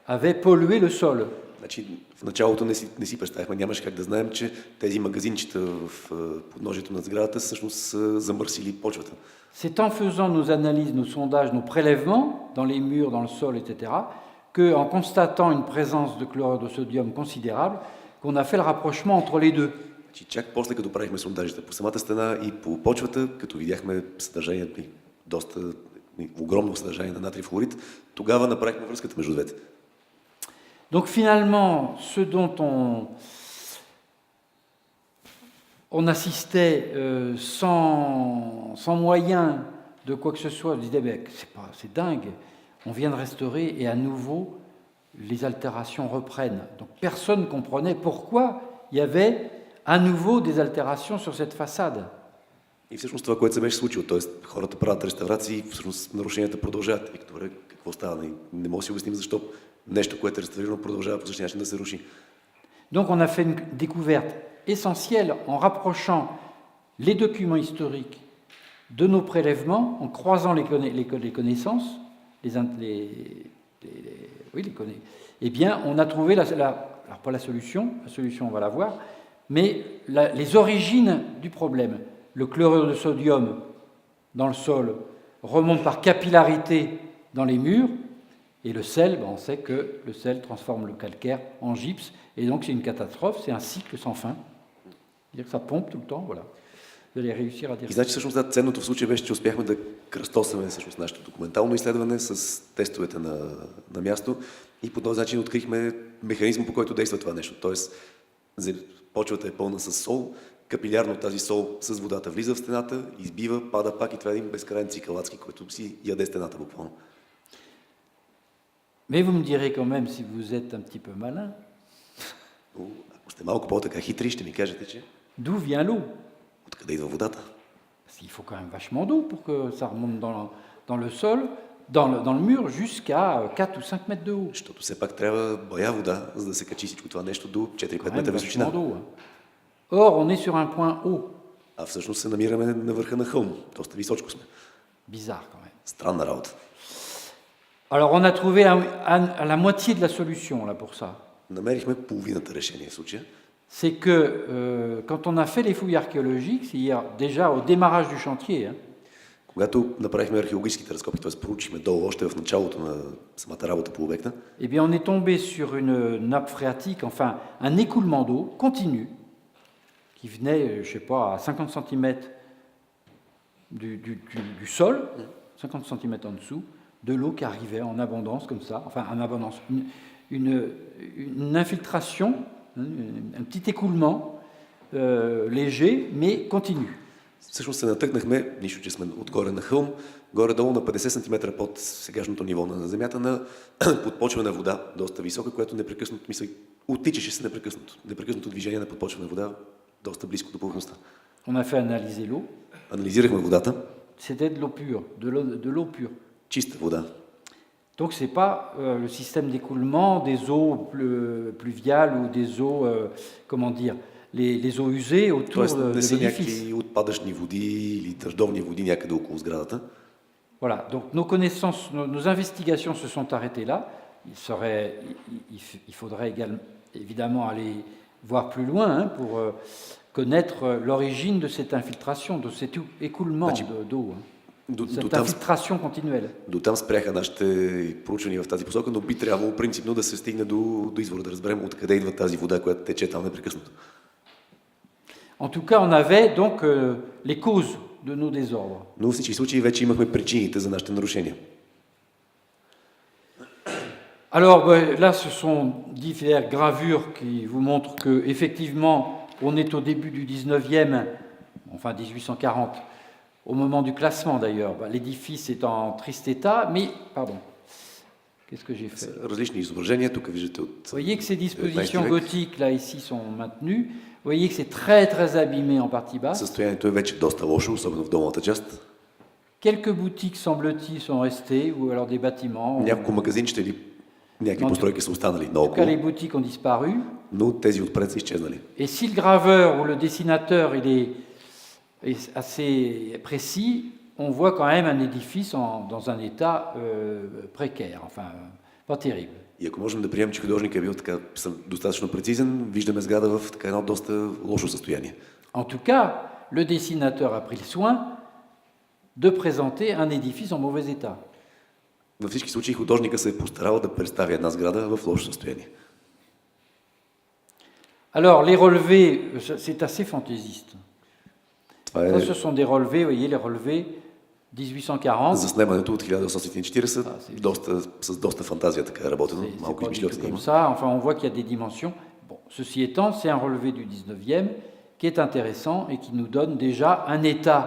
avaient pollué le sol. Значи, в началото не си представяхме, нямаше как да знаем, че тези магазинчета в подножието на сградата всъщност са замърсили почвата. C'est en faisant nos analyses, nos sondages, nos prélèvements dans les murs, dans le sol, etc., qu'en constatant une présence de chlorure de sodium considérable, qu'on a fait le rapprochement entre les deux. Значи, чак после като правихме сондажите по самата стена и по почвата, като видяхме съдържанието и доста огромно съдържание на натриев хлорид, тогава направихме връзката между двете. Donc finalement, ce dont on assistait sans moyen de quoi que ce soit, on disait, c'est dingue, on vient de restaurer et à nouveau les altérations reprennent. Donc personne ne comprenait pourquoi il y avait à nouveau des altérations sur cette façade. И всъщност това, което се беше случило, т.е. хората правят реставрации и всъщност нарушенията продължават. И добре, какво става? Не мога да си обясним защо нещо, което е реставрирано, продължава по същия начин да се руши. Donc on a fait une découverte essentielle en rapprochant les documents historiques de nos prélèvements, en croisant les connaissances, eh bien on a trouvé, alors pas la solution on va la voir, mais les origines du problème. Le chlorure de sodium dans le sol remonte par capillarité dans les murs, et le sel, on sait que le sel transforme le calcaire en gypse, et donc c'est une catastrophe, c'est un cycle sans fin. C'est-à-dire que ça pompe tout le temps, voilà. Vous allez réussir à dire И значи всъщност да, ценното в случая беше, че успяхме да кръстосаме всъщност нашето документално изследване с тестовете на място и по този начин открихме механизма, по който действа това нещо. Тоест, почвата е пълна с сол, капилярно тази сол с водата влиза в стената, избива, пада пак и това е един безкрайен цикъл адски, който си яде стената буквално. Mais vous me direz quand même, si vous êtes un petit peu malin, Но ако сте малко по-така хитри, ще ми кажете, че d'où vient l'eau? откъде идва водата? Parce qu'il faut quand même vachement d'eau pour que ça remonte dans le sol, dans le mur, jusqu'à 4 ou 5 mètres de haut. Защото все пак трябва бая вода, за да се качи всичко това нещо до 4-5 Quand même метра vachement височина. d'eau, hein. Or, on est sur un point haut. А всъщност се намираме на върха на хълм. Доста височко сме. Bizarre quand même. Странна работа. Alors, on a trouvé à la moitié de la solution là pour ça. Намерихме половината решение в случая. C'est que quand on a fait les fouilles archéologiques, c'est-à-dire déjà au démarrage du chantier, hein, Когато направихме археологическите разкопки, т.е. проучихме долу още в началото на самата работа по обекта, eh bien, on est tombé sur une nappe phréatique, enfin un écoulement d'eau continu qui venait, je sais pas, à 50 cm du sol, 50 cm en dessous, de l'eau qui arrivait en abondance comme ça, enfin en abondance, une infiltration, un petit écoulement léger mais continu. всъщност се натъкнахме, нищо, че сме отгоре на хълм, горе-долу на 50 см под сегашното ниво на земята на подпочвена вода, доста висока, която непрекъснато, оттичаше се непрекъснато движение на подпочвена вода, доста близко до повърхността. On a fait analyser l'eau. Анализирахме водата, C'était de l'eau pure, de l'eau pure. чиста вода. Donc ce n'est pas le système d'écoulement des eaux pluviales ou des eaux, comment dire, les eaux usées autour Тоест de не са l'édifice. някакви отпадъчни води или дъждовни води някъде около сградата. Voilà, donc nos connaissances, nos investigations se sont arrêtées là. Il faudrait évidemment aller voir plus loin hein, pour connaître l'origine de cette infiltration, de cet écoulement d'eau, hein, cette infiltration continuelle. До там спряха нашите проучвания в тази посока, но би трябвало принципно да се стигне до извора, да разберем откъде идва тази вода, която тече там непрекъснато. En tout cas, on avait donc les causes de nos désordres. Но във всички случаи вече имахме причините за нашите нарушения. Alors là, ce sont diverses gravures qui vous montrent que effectivement, on est au début du 19e, enfin 1840, au moment du classement d'ailleurs. L'édifice est en triste état, mais pardon. Qu'est-ce que j'ai fait? Различни изображения, тук виждате от... Vous voyez que ces dispositions gothiques là ici sont maintenues. Vous voyez que c'est très abîmé en partie basse. Състоянието е вече доста лошо, особено в долната част. Quelques boutiques, semble-t-il, sont restées, ou alors des bâtiments. Няколко магазинчета или някакви постройки са останали En tout cas, наоколо, les boutiques ont disparu. но тези отпред са изчезнали. Et si le graveur ou le dessinateur il est assez précis, on voit quand même un édifice dans un état précaire, enfin pas terrible. И ако можем да приемем, че художник е бил така достатъчно прецизен, виждаме сграда в така едно доста лошо състояние. En tout cas, le dessinateur a pris le soin de présenter un édifice en mauvais état. Във всички случаи художника се е постарал да представи една сграда в лошо състояние. Alors, les relevés, c'est assez fantaisiste. Това Ça, е ce sont des relevés, vous voyez, les relevés 1840. заснемането от 1840, с доста фантазия така е работено, C'est малко pas du tout измишлено comme има. ça. Enfin, on voit qu'il y a des dimensions. Bon, ceci étant, c'est un relevé du 19e qui est intéressant et qui nous donne déjà un état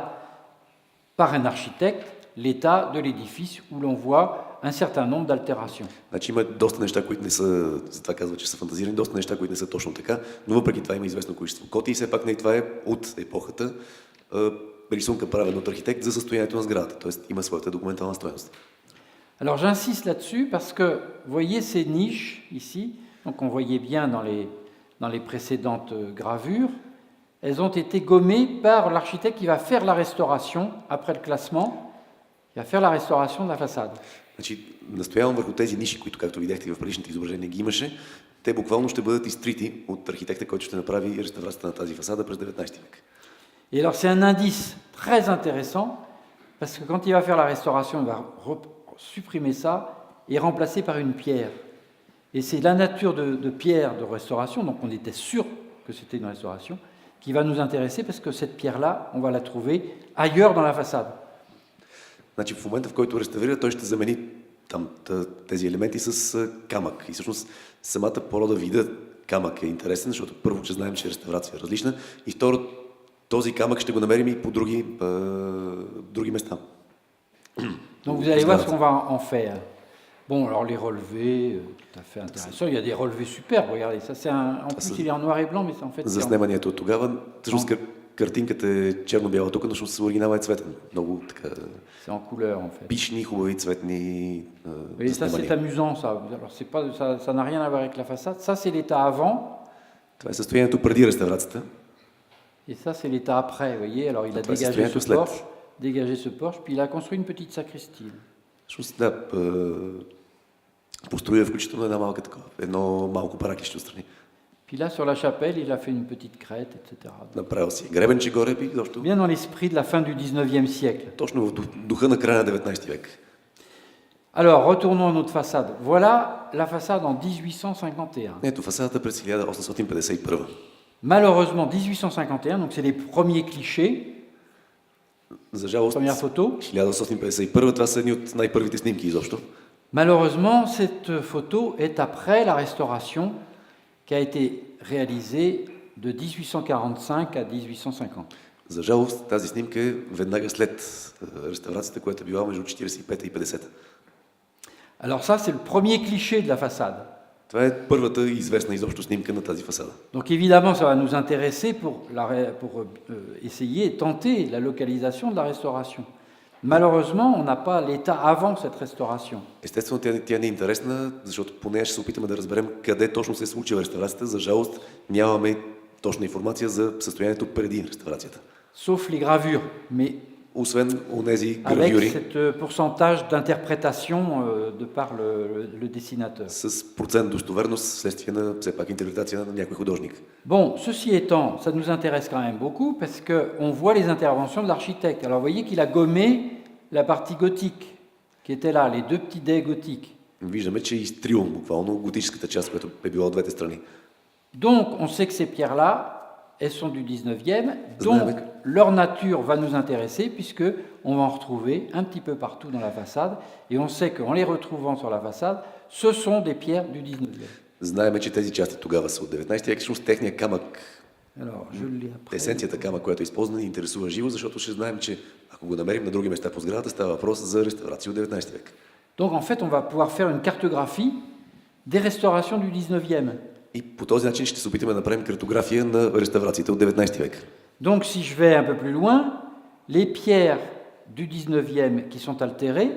par un architecte, l'état de l'édifice où l'on voit un certain nombre d'altérations. Значи има доста неща, които не са, затова казва, че са фантазирани, доста неща, които не са точно така, но въпреки това има известно количество копии и все пак не това е от епохата рисунка правен от архитект за състоянието на сградата, т.е. има своята документална стойност. Alors j'insiste là-dessus parce que vous voyez ces niches ici, donc on voyait bien dans les précédentes gravures, elles ont été gommées par l'architecte qui va faire la restauration après le classement, qui va faire la restauration de la façade. Значи, настоявам върху тези ниши, които, както видяхте и в предишните изображения, ги имаше. Те буквално ще бъдат изтрити от архитекта, който ще направи реставрацията на тази фасада през 19 век. Et alors c'est un indice très intéressant, parce que quand il va faire la restauration, il va supprimer ça et remplacer par une pierre. Et c'est la nature de pierre de restauration, donc on était sûr que c'était une restauration, qui va nous intéresser, parce que cette pierre-là, on va la trouver ailleurs dans la façade. Значи в момента, в който реставрира, той ще замени там тези елементи с камък. И всъщност самата порода вида камък е интересен, защото първо, че знаем, че реставрация е различна, и второ, този камък ще го намерим и по други места. Donc vous allez voir ce qu'on va en faire. Bon, alors les relevés, tout à fait intéressant. Il y a des relevés superbes, regardez. Ça, en plus, il est en noir et blanc, mais c'est en fait... За снимането от тогава, всъщност картинката е черно-бяла тук, но всъщност оригинала е цветен. Много така C'est en couleur, en fait. пишни, хубави цветни Et ça, c'est снимания. amusant, ça. Alors, c'est pas, ça n'a rien à voir avec la façade. Ça, c'est l'état avant. Това е състоянието преди реставрацията. Et ça, c'est l'état après, vous voyez. Alors, il a Това е dégagé състоянието ce след. porche, puis il a construit une petite sacristie. Всъщност, да, построя включително една малка такова, едно малко паракище отстрани. Puis là, sur la chapelle, il a fait une petite crête, etc. Направил си гребенче горе, пи, защото Bien dans l'esprit de la fin du 19e siècle. точно в духа на края на 19 век. Alors, retournons à notre façade. Voilà la façade en 1851. Ето фасадата през 1851. Malheureusement, 1851, donc c'est les premiers clichés, За жалост, première photo. 1851, това са едни от най-първите снимки изобщо. Malheureusement, cette photo est après la restauration qui a été réalisée de 1845 à 1850. За жалост, тази снимка е веднага след реставрацията, която е била между 45 и 50. Alors ça, c'est le premier cliché de la façade. Това е първата известна изобщо снимка на тази фасада. Donc évidemment, ça va nous intéresser pour essayer et tenter la localisation de la restauration. Malheureusement, on n'a pas l'état avant cette restauration. Естествено, тя не е интересна, защото по нея ще се опитаме да разберем къде точно се е случила реставрацията. За жалост, нямаме точна информация за състоянието преди реставрацията. Sauf les gravures, mais Освен онези avec гравюри, ce pourcentage d'interprétation de par le dessinateur. с процент достоверност, следствие на все пак интерпретация на някой художник. Bon, ceci étant, ça nous intéresse quand même beaucoup parce qu'on voit les interventions de l'architecte. Alors, vous voyez qu'il a gommé la partie gothique qui était là, les deux petits dés gothiques. Виждаме, че е изтрил буквално готическата част, която е била от двете страни. Donc, on sait que ces pierres-là, elles sont du 19e, donc leur nature va nous intéresser puisque on va en retrouver un petit peu partout dans la façade et on sait qu'en les retrouvant sur la façade, ce sont des pierres du 19e. Знаеме, че тези части тогава са от 19 век, всъщност техния камък, Alors, je le lis après. есенцията камък, която е използвана, ни интересува живо, защото ще знаем, че ако го намерим на други места по сградата, става въпрос за реставрация от 19 век. Donc, en fait, on va pouvoir faire une cartographie des restaurations du 19e. И по този начин ще се опитаме да направим картография на реставрациите от 19 век. Donc, si je vais un peu plus loin, les pierres du 19e qui sont altérées,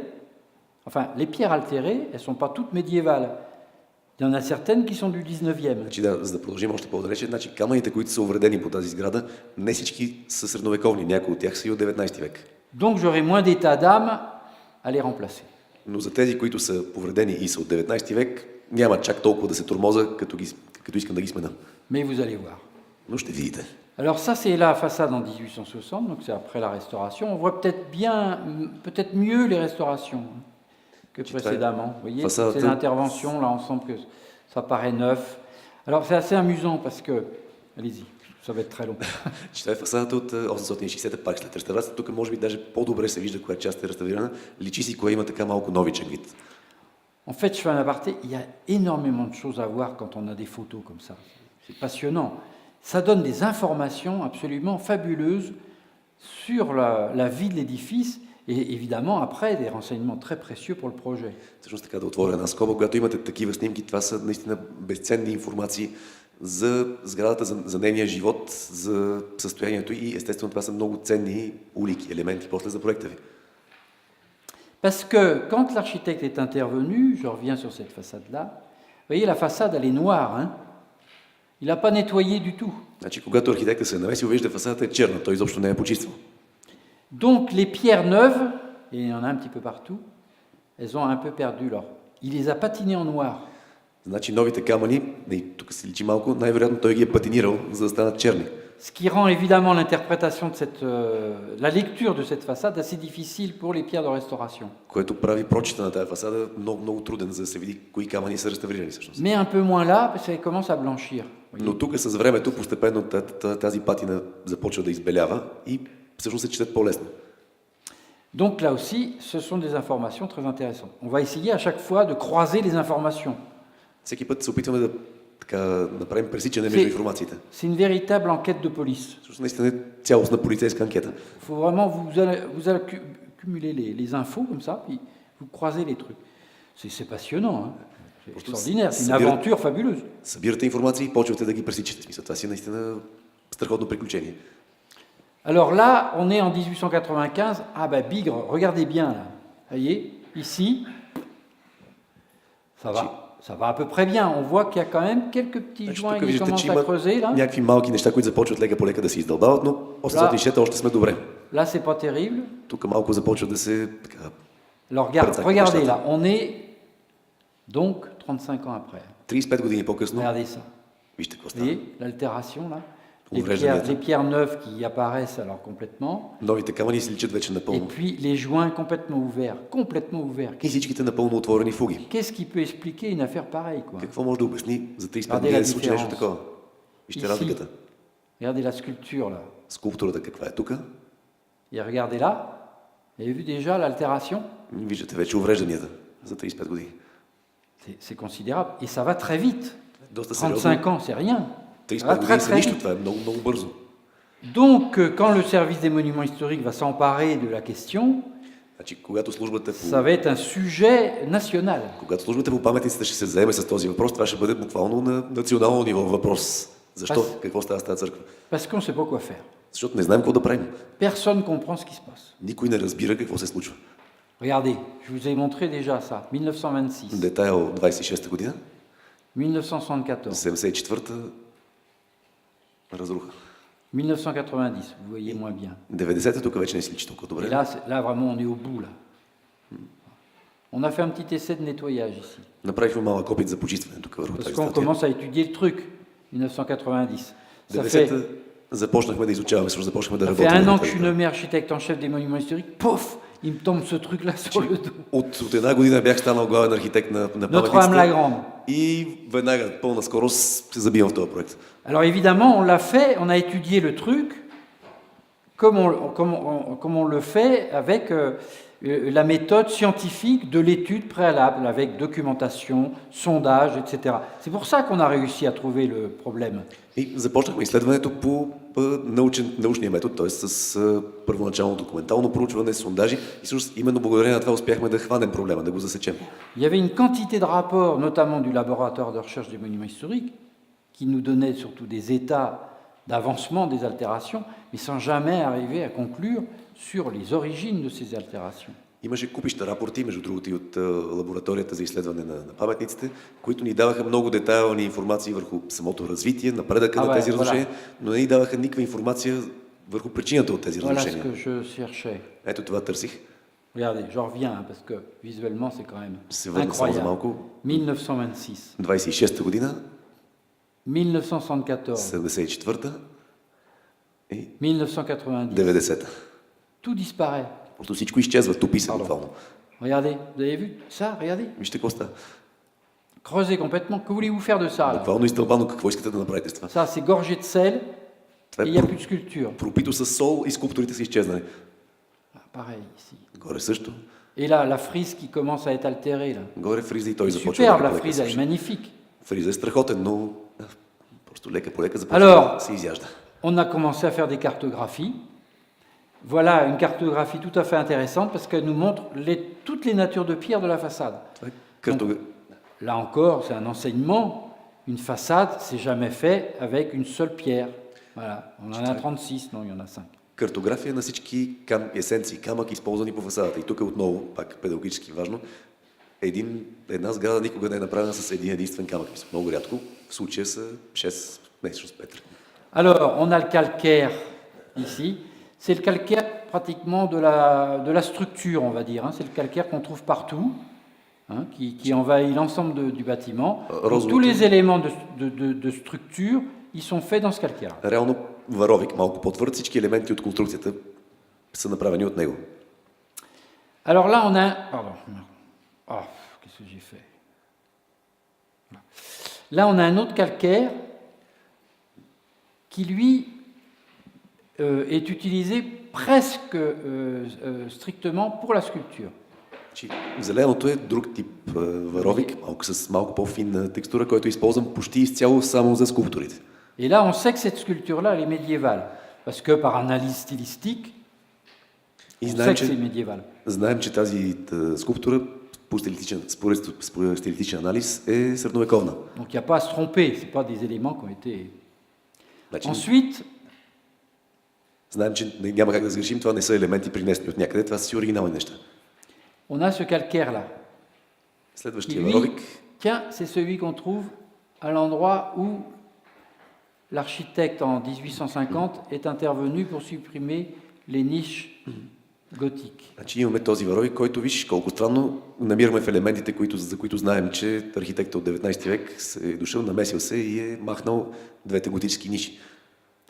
enfin, les pierres altérées, elles ne sont pas toutes médiévales. Il y en a certaines qui sont du 19e. Значи, да, за да продължим още по-далече, значи камъните, които са увредени по тази сграда, не всички са средновековни, някои от тях са и от 19 век. Donc, j'aurai moins d'état d'âme à les remplacer. Но за тези, които са повредени и са от 19 век, няма чак толкова да се тормоза, като искам да ги смена. Mais vous allez voir. Но ще видите. Alors ça, c'est la façade en 1860, donc c'est après la restauration. On voit peut-être bien, peut-être mieux les restaurations que précédemment. Vous voyez, c'est l'intervention, là, on sent que ça paraît neuf. Alors c'est assez amusant parce que... Allez-y, ça va être très long. Това е фасадата от 860 пак след реставрацията. Тук може би даже по-добре се вижда коя част е реставрирана. Личи си кое има така малко новичък вид. En fait, je fais un aparté, il y a énormément de choses à voir quand on a des photos comme ça. C'est passionnant. Ça donne des informations absolument fabuleuses sur la vie de l'édifice et évidemment après des renseignements très précieux pour le projet. Всъщност така да отворя една скоба, когато имате такива снимки, това са наистина безценни информации за сградата, за нейния живот, за състоянието и естествено това са много ценни улики, елементи после за проекта ви. Parce que quand l'architecte est intervenu, je reviens sur cette façade-là, vous voyez la façade elle est noire, hein? Il n'a pas nettoyé du tout. Значи, когато архитектът се намесил, вижда фасадата е черна, той изобщо не е почиствал. Donc les pierres neuves, et il y en a un petit peu partout, elles ont un peu perdu leur... Il les a patinées en noir. Значи новите камъни, и тук се личи малко, най-вероятно той ги е патинирал, за да станат черни. Ce qui rend évidemment l'interprétation de la lecture de cette façade assez difficile pour les pierres de restauration. Което прави прочита на тази фасада много труден, за да се види кои камъни са реставрирани всъщност. Mais un peu moins là, parce qu'elle commence à blanchir. Но тук с времето постепенно тази патина започва да избелява и всъщност се четат по-лесно. Donc là aussi, ce sont des informations très intéressantes. On va essayer à chaque fois de croiser les informations. Всеки път се опитваме да направим пресичане между информациите. C'est une véritable enquête de police. Всъщност наистина е цялостна полицейска анкета. Il faut vraiment vous accumuler les infos comme ça, puis vous croisez les trucs. C'est passionnant, hein. C'est Просто extraordinaire, c'est une събират- aventure fabuleuse. Събирате информация и почвате да ги пресичате. В смисъл, това си е наистина страхотно приключение. Alors là, on est en 1895. Ah ben Bigre, regardez bien là. Vous voyez, ici, ça va à peu près bien. On voit qu'il y a quand même quelques petits Значи, joints тук qui виждате, commencent че à има creuser là. някакви малки неща, които започват лека по лека да се издълбават, но 860 още сме добре. Là, c'est pas terrible. Тук малко започва да се така, Alors Предсаква regardez нещата. là, on est donc 35 ans après. 35 години по-късно. Regardez ça. Вижте какво Vous става. voyez l'altération là, Уврежданията. les pierres neuves qui apparaissent alors complètement, Новите камъни се личат вече et напълно. puis les joints complètement ouverts. И всичките напълно отворени фуги. Qu'est-ce qui peut expliquer une affaire pareille quoi? Какво може да обясни за 35 Regardez години la да се случи нещо différence. такова? Вижте Ici. разликата. Regardez la sculpture là. Скулптурата каква е тук. Et regardez là. Vous avez vu déjà l'altération? Виждате вече уврежданията за 35 години. C'est considérable. Et ça va très vite. Доста 35 сериозно. ans, c'est rien. Ça va 35 très години са très нищо, vite. това е много, много бързо. Donc, quand le service des monuments historiques va s'emparer de la question, Значи, когато службата ça va être un sujet national. по паметниците ще се заеме с този въпрос, това ще бъде буквално на национално ниво въпрос. Защо? Аз- Какво става с тази църква? Parce qu'on ne sait pas quoi faire. Защото не знаем какво да правим. Personne ne comprend ce qui se passe. Никой не разбира какво се случва. Regardez, je vous ai montré déjà ça. 1926, Детайл 26-та година, 1974, 74-та разруха. 1990, vous voyez moins bien. 90-та тук вече не се личи толкова Et добре. là, vraiment, on est au bout, là. On a fait un petit essai de nettoyage ici. Направихме малък опит за почистване тук върху Parce тази qu'on статия. commence à étudier le truc. 1990. Ça fait, 90-та започнахме да изучаваме, също започнахме да ça fait работим. un an на que je suis тази. nommé architecte en chef des monuments historiques. Pouf, il me tombe ce truc-là sur le dos. От една година бях станал главен архитект на Notre-Dame la паметниците Grande. и веднага, пълна скорост, се забивам в този проект. Alors évidemment, on l'a fait, on a étudié le truc comme on le fait avec la méthode scientifique de l'étude préalable, avec documentation, sondage, etc. C'est pour ça qu'on a réussi à trouver le problème. И започнахме изследването по научния метод, т.е. с първоначално документално проучване, сондажи. И всъщност именно благодарение на това успяхме да хванем проблема, да го засечем. Il y avait une quantité de rapports, notamment du laboratoire de recherche des monuments historiques, qui nous donnaient surtout des états d'avancement des altérations, mais sans jamais arriver à conclure sur les origines de ces altérations. Имаше купища рапорти, между другото и от лабораторията за изследване на паметниците, които ни даваха много детайлни информации върху самото развитие, напредъка на тези разрушения, но не ни даваха никаква информация върху причината от тези Voilà ce разрушения. que je cherchais. Ето това търсих. Regardez, j'en reviens, hein, parce que visuellement c'est quand même Се върна само за incroyable. малко. 1926, 26-та година, 1974, 74-та и 1990. 90-та. Tout disparaît. Просто всичко изчезва, тупи се Pardon. буквално. Regardez, vous avez vu ça? Regardez. Вижте какво става. Creusez complètement. Que voulez-vous faire de ça là? Буквално изтълбано, какво искате да направите с това? Ça, c'est gorgé de sel Това et е il n'y a plus de sculpture. пропито с сол и скулптурите са изчезнали. Ah, pareil ici. Горе също. Et là, la frise qui commence à être altérée là. Горе фриза и той започва Superbe, лека la по лека frise, elle est също. magnifique. Фриза е страхотен, но просто лека по лека започва Alors, да се изяжда. On a commencé à faire des cartographies. Voilà une cartographie tout à fait intéressante parce qu'elle nous montre toutes les natures de pierre de la façade. Това е картога... Là encore, c'est un enseignement. Une façade, c'est jamais fait avec une seule pierre. Voilà, on en a 36, non, il y en a 5. Картография на всички есенции, камък, използвани по фасадата. И тук отново, пак педагогически важно, една сграда никога не е направена с един единствен камък. Много рядко, в случая са 6, не, 5. Alors, on a le calcaire ici. C'est le calcaire pratiquement de la structure, on va dire. Hein. C'est le calcaire qu'on trouve partout, hein, qui envahit l'ensemble du bâtiment. Donc, tous les éléments de structure, ils sont faits dans ce calcaire. Реално варовик, малко по-твърд, всички елементи от конструкцията са направени от него. Alors là, on a... Pardon. Oh, qu'est-ce que j'ai fait? Là, on a un autre calcaire qui, lui, est utilisé presque strictement pour la sculpture. Зеленото е друг тип варовик, с малко по-финна текстура, който е използван почти изцяло само за скулптурите. Et là, on sait que cette sculpture-là, elle est médiévale, parce que par analyse stylistique, on sait que c'est médiéval. Знаем, че тази скулптура според стилистичен анализ е средновековна. Donc il n'y a pas à se tromper, ce n'est pas des éléments qui ont été... Значи, Ensuite, знаем, че няма как да сгрешим, това не са елементи принесени от някъде, това са си оригинални неща. on a ce calcaire-là. Qui, Следващия lui, варовик, tiens, c'est celui qu'on trouve à l'endroit où l'architecte en 1850 est intervenu pour supprimer les niches gothiques. значи имаме този варовик, който виж колко странно намираме в елементите, за които знаем, че архитектът от 19 век се е дошъл, намесил се и е махнал двете готически ниши.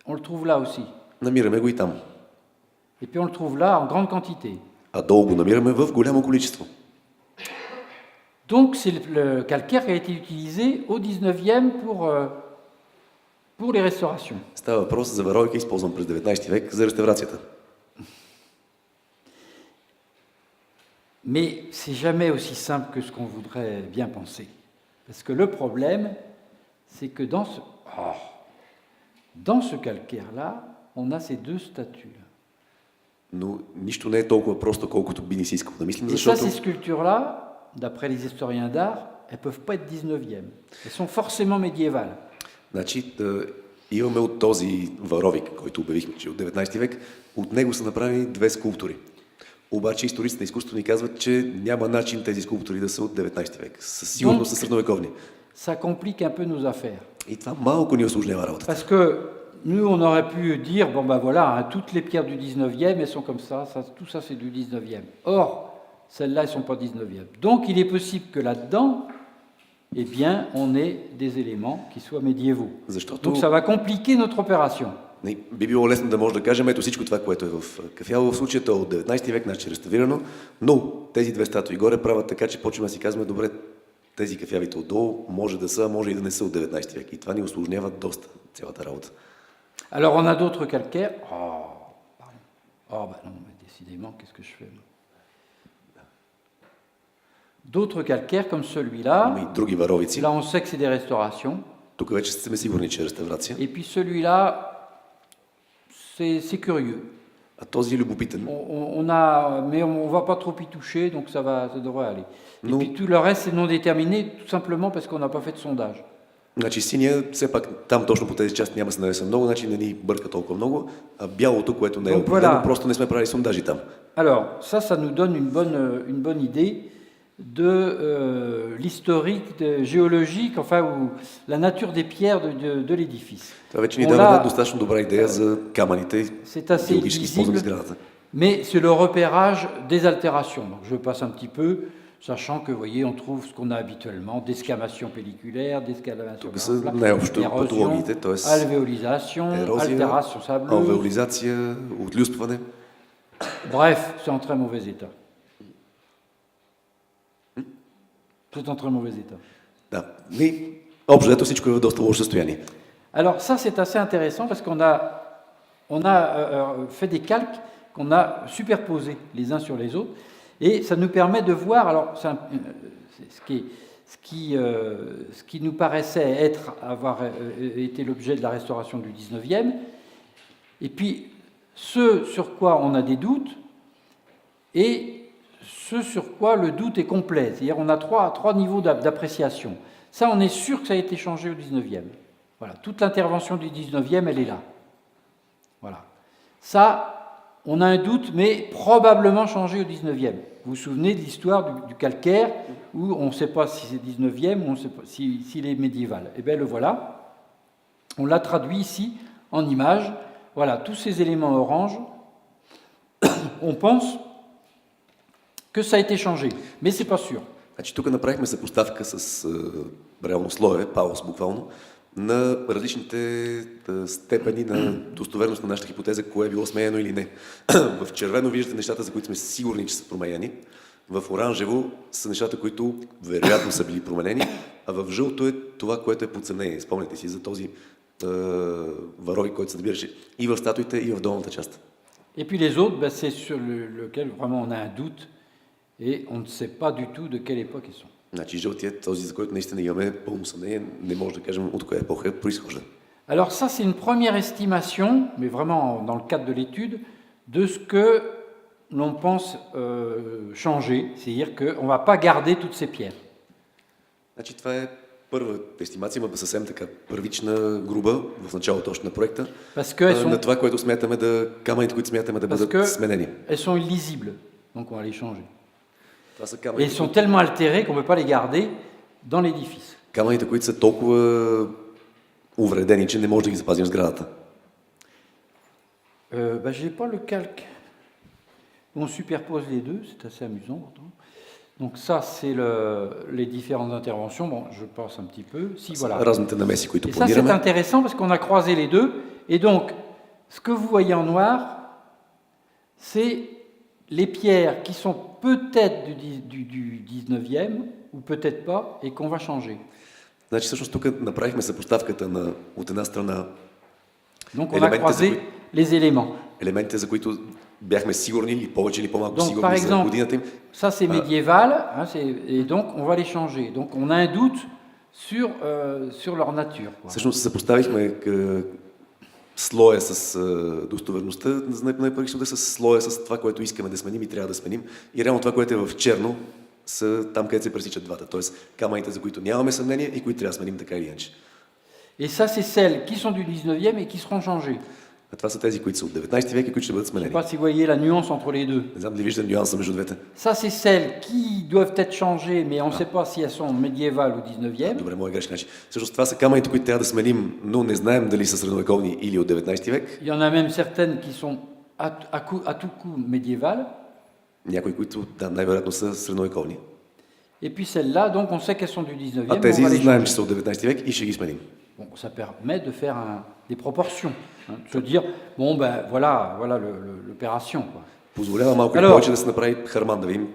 On le trouve là aussi. Намираме го и там. Et puis on le trouve là en grande quantité. А долу го намираме в голямо количество. Donc c'est le calcaire qui a été utilisé au 19e pour les restaurations. Става въпрос за варовика, използван през 19 век за реставрацията. Mais c'est jamais aussi simple que ce qu'on voudrait bien penser. Parce que le problème, c'est que dans ce calcaire-là, on a ces deux statues. Но нищо не е толкова просто, колкото би ни се искало да мислим, Et ça, защото ces sculptures-là, d'après les historiens d'art, elles ne peuvent pas être 19e. Elles sont forcément médiévales. значи, имаме от този варовик, който обявихме, че е от 19 век, от него са направени две скулптури. Обаче историците на изкуството ни казват, че няма начин тези скулптури да са от 19 век. Със сигурност са средновековни. Ça complique un peu nos affaires. И това малко ни осложнява работата. Parce que nous, on aurait pu dire, bon ben voilà, hein, toutes les pierres du 19e, elles sont comme ça, tout ça c'est du 19e. Or, celles-là, elles ne sont pas 19e. Donc, il est possible que là-dedans, eh bien, on ait des éléments qui soient médiévaux. Защото Donc, ça va compliquer notre opération. би било лесно да може да кажем, ето всичко това, което е в кафяво, в случая то от 19 век, значи реставрирано, но тези две статуи горе правят така, че почваме да си казваме, добре, тези кафявите отдолу може да са, може и да не са от 19 век. И това ни усложнява доста цялата работа. Alors, on a d'autres calcaires. Oh, pardon. Oh, ben non, mais décidément, qu'est-ce que je fais moi? D'autres calcaires comme Има celui-là. и други варовици. Là, on sait que c'est des restaurations. Тук вече сме сигурни, че е реставрация. Et puis celui-là, c'est curieux. А този е любопитен. Mais on ne va pas trop y toucher, donc ça devrait aller. Et Non. puis tout le reste, c'est non déterminé, tout simplement parce qu'on n'a pas fait de sondage. Значи синия, все пак там точно по тези части няма да се навеса много, значи не ни бърка толкова много, а бялото, което не е Donc определено, voilà. просто не сме правили сондажи там. Alors, ça nous donne une bonne idée de l'historique géologique, enfin, ou la nature des pierres de l'édifice. Това вече ни On дава l'a- една достатъчно добра идея за камъните, C'est assez геологически използвани в illisible, сградата. mais c'est le repérage des altérations. Donc, je passe un petit peu, sachant que, vous voyez, on trouve ce qu'on a habituellement, desquamation pelliculaire, desquamation Тук са érosion, най-общо патологиите, т.е. alvéolisation, ерозия, altération sableuse. алвеолизация, отлюспване. Bref, c'est en très mauvais état. C'est en très mauvais état. Да. И общо взето всичко е в доста лошо състояние. Alors ça, c'est assez intéressant parce qu'on a fait des calques qu'on a superposés les uns sur les autres et ça nous permet de voir, alors c'est ce qui nous paraissait avoir été l'objet de la restauration du 19e, et puis ce sur quoi on a des doutes et ce sur quoi le doute est complet. C'est-à-dire on a trois niveaux d'appréciation. Ça, on est sûr que ça a été changé au 19e. Voilà, toute l'intervention du 19e, elle est là. Voilà. Ça, on a un doute, mais probablement changé au 19e. Vous vous souvenez de l'histoire du calcaire, où on ne sait pas si c'est 19e ou on ne sait pas s'il est médiéval. Eh bien, le voilà. On l'a traduit ici en image. Voilà, tous ces éléments orange. On pense que ça a été changé, mais ce n'est pas sûr. Значи тук направихме съпоставка с реално слоеве, паус буквално, на различните степени на достоверност на нашата хипотеза, кое е било сменено или не. В червено виждате нещата, за които сме сигурни, че са променени. В оранжево са нещата, които вероятно са били променени, а в жълто е това, което е под съмнение. Спомняте си за този варовик, който се набираше и в статуите, и в долната част. Et puis les autres, ben, c'est sur lequel vraiment on a un doute et on ne sait pas du tout de quelle époque ils sont. Значи жълтият, този, за който наистина имаме пълно съмнение, не може да кажем от коя епоха произхожда. Alors ça, c'est une première estimation, mais vraiment dans le cadre de l'étude, de ce que l'on pense changer, c'est-à-dire qu'on ne va pas garder toutes ces pierres. Значи това е първа естимация, има съвсем така първична, груба, в началото още на проекта, Parce qu'elles sont, на това, което смятаме камъните, които смятаме да parce бъдат сменени. elles sont illisibles, donc on va les changer. Това са Et камъните, elles sont tellement altérées qu'on ne peut pas les garder dans l'édifice. камъните, които са толкова увредени, че не може да ги запазим в сградата. J'ai pas le calque. On superpose les deux, c'est assez amusant pourtant. Donc ça, c'est les différentes interventions. Bon, je passe un petit peu. Si, voilà. Разните намеси, които Et ça, c'est планираме. intéressant parce qu'on a croisé les deux. Et donc, ce que vous voyez en noir, c'est les pierres qui sont peut-être du 19e ou peut-être pas et qu'on va changer. Значи всъщност тук направихме съпоставката на от една страна Donc on a croisé les éléments. елементите, за които бяхме сигурни или повече или по-малко Donc, par сигурни за exemple, годината им. ça c'est médiéval, hein, et donc on va les changer. Donc on a un doute sur leur nature. Quoi. Всъщност съпоставихме слоя с достоверността, най-първично да с слоя с това, което искаме да сменим и трябва да сменим. И реално това, което е в черно, са там, където се пресичат двата. Тоест камъните, за които нямаме съмнение и които трябва да сменим така или иначе. Et ça, c'est celles qui sont du 19e et qui seront changées. А това са тези, които са от 19 век и които ще бъдат Je ne sais сменени. pas si vous voyez la nuance entre les deux. Не знам дали виждам нюанса между двете. Ça, c'est celles qui doivent être changées, mais on ne sait pas si elles sont médiévales ou 19e. Добре, моя грешка. Значи, всъщност това са камъните, които трябва да сменим, но не знаем дали са средновековни или от 19 век. Il y en a même certaines qui sont à tout coup médiévales. Някои, които най-вероятно са средновековни. Et puis celles-là, donc on sait qu'elles sont du 19e. А On тези va les знаем, changer. че са от 19 век и ще ги сменим. Bon, ça permet de faire des proportions, hein, de se dire, bon, ben voilà l'opération. Quoi. Позволява малко Alors, повече да се направи харман, да видим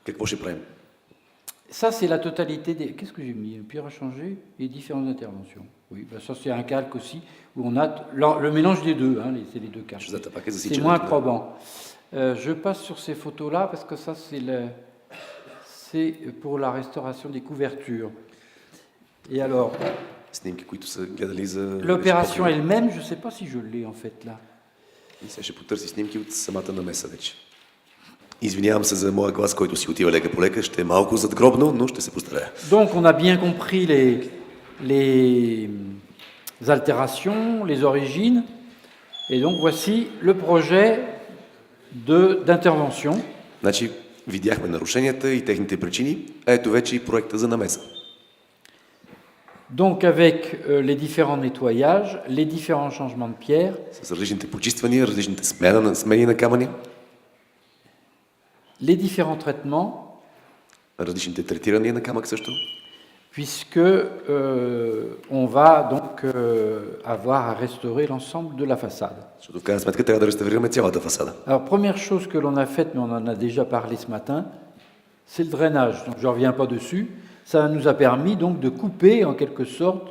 какво ще правим. Ça, c'est la totalité des... Qu'est-ce que j'ai mis? Pierre à changer et différentes interventions. Oui, ben ça, c'est un calque aussi, où on a le mélange des deux, hein, c'est les deux calques. Ще взета пак е C'est засичането. moins probant. Je passe sur ces photos-là, parce que ça, c'est pour la restauration des couvertures. Et alors, Снимки, които са гледали за... l'opération elle-même, je ne sais pas si je l'ai en fait là. И сега ще потърси снимки от самата намеса вече. Извинявам се за моя глас, който си отива лека по лека. Ще е малко задгробно, но ще се постарая. Donc on a bien compris les altérations, les origines. Et donc voici le projet d'intervention. Значи, видяхме нарушенията и техните причини, а ето вече и проекта за намеса. Donc avec les différents nettoyages, les différents changements de pierre, С различните почиствания, различните смени на камъни, les différents traitements, различните третирания на камък също. puisque on va donc avoir à restaurer l'ensemble de la façade. Защото в крайна сметка трябва да реставрираме цялата фасада. Alors première chose que l'on a faite, mais on en a déjà parlé ce matin, c'est le drainage. Donc je ne reviens pas dessus. Ça nous a permis donc de couper en quelque sorte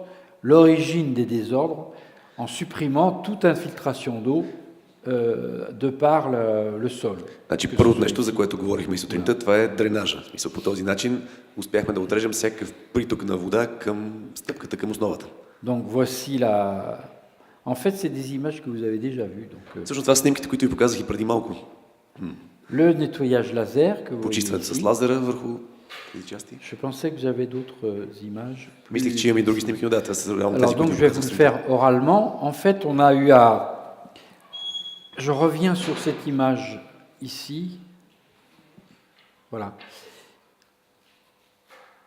l'origine des désordres en supprimant toute infiltration d'eau de par le sol. Значи първото нещо, за което говорихме и сутринта, това е дренажа. В смисъл, по този начин успяхме да отрежем всякакъв приток на вода към стъпката, към основата. Donc voici la... En fait, c'est des images que vous avez déjà vues. Donc, Всъщност това са снимките, които ви показах и преди малко. le nettoyage laser que vous voyez Почистването с ici. лазера върху тези части. Je pensais que j'avais d'autres images. Мислих, че имаме и други снимки, но да, това са реално Alors тези, donc които je ви vais vous показах le сутринта. faire oralement. En fait, on a eu à... Je reviens sur cette image ici. Voilà.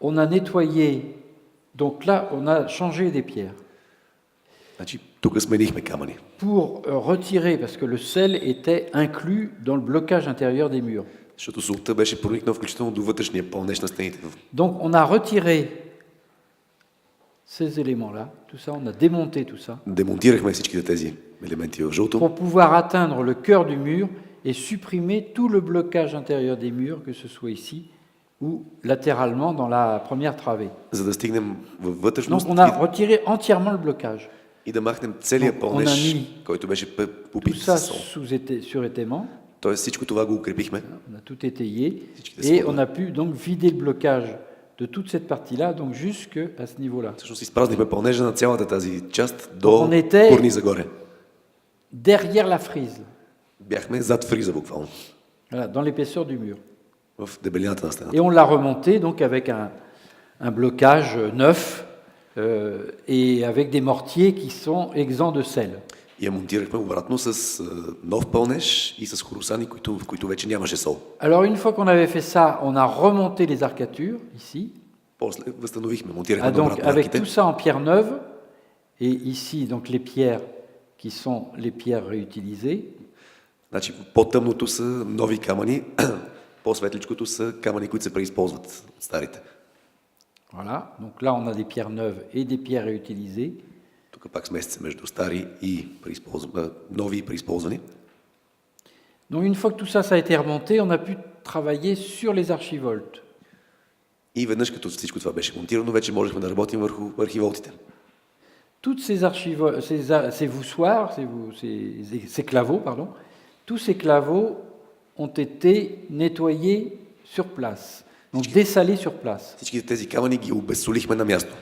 On a nettoyé. Donc là, on a changé des pierres. Значи, тук сменихме камъни. Pour retirer, parce que le sel était inclus dans le blocage intérieur des murs. Защото солта беше проникнал включително до вътрешния пълнеж на стените. Donc on a retiré ces éléments-là, tout ça, on a démonté tout ça, Демонтирахме всичките тези елементи в жълто, pour pouvoir atteindre le cœur du mur et supprimer tout le blocage intérieur des murs, que ce soit ici ou latéralement dans la première travée. за да стигнем във Donc вътрешност on a retiré entièrement le blocage. и да махнем целият On пълнеж, a mis който беше Tout попит ça с сол. sur étaiement, Тоест всичко това го укрепихме. on a tout étayé Всичките et слоеве. on a pu donc vider le blocage de toute cette partie-là, donc jusque à ce niveau-là. Всъщност изпразнихме пълнежа на цялата тази част до On était- корниза горе. Derrière la frise. Бяхме зад фриза буквално. voilà, dans l'épaisseur du mur. в дебелината на стената. Et on l'a remonté donc avec un blocage neuf et avec des mortiers qui sont exempts de sel. И я монтирахме обратно с нов пълнеж и с хоросани, в които вече нямаше сол. Alors une fois qu'on avait fait ça, on a remonté les arcatures ici. После възстановихме, монтирахме Donc обратно avec арките. tout ça en pierre neuve et ici donc les pierres qui sont les pierres réutilisées. Значи по-тъмното са нови камъни, по-светличкото са камъни, които се преизползват от старите. Voilà, donc là on a des pierres neuves et des pierres réutilisées. Тук пак смесица между стари и нови и преизползвани. Donc une fois que tout ça, ça a été remonté, on a pu travailler sur les archivoltes. И веднъж като всичко това беше монтирано, вече можехме да работим върху архиволтите. Toutes ces archivoltes, ces voussoirs, ces claveaux, pardon, tous ces claveaux ont été nettoyés sur place, donc dessalés sur place. Всички тези камъни ги обезсолихме на място.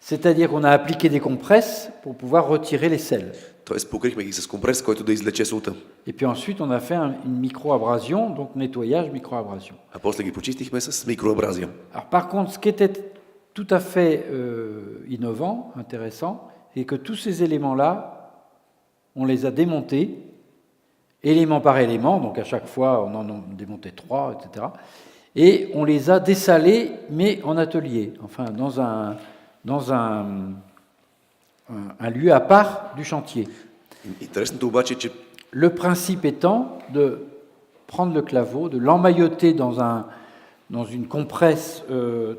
C'est-à-dire qu'on a appliqué des compresses pour pouvoir retirer les sels. Тоест покрихме ги с компрес, който да извлече солта. Et puis ensuite, on a fait une micro-abrasion, donc nettoyage, micro-abrasion. А после ги почистихме с микроабразия. Alors par contre, ce qui était tout à fait innovant, intéressant, c'est que tous ces éléments-là, on les a démontés, élément par élément, donc à chaque fois, on en a démonté 3, etc. Et on les a dessalés, mais en atelier, enfin dans un lieu à part du chantier. Интересното обаче е, че Le principe étant de prendre le claveau, de l'emmailloter dans une compresse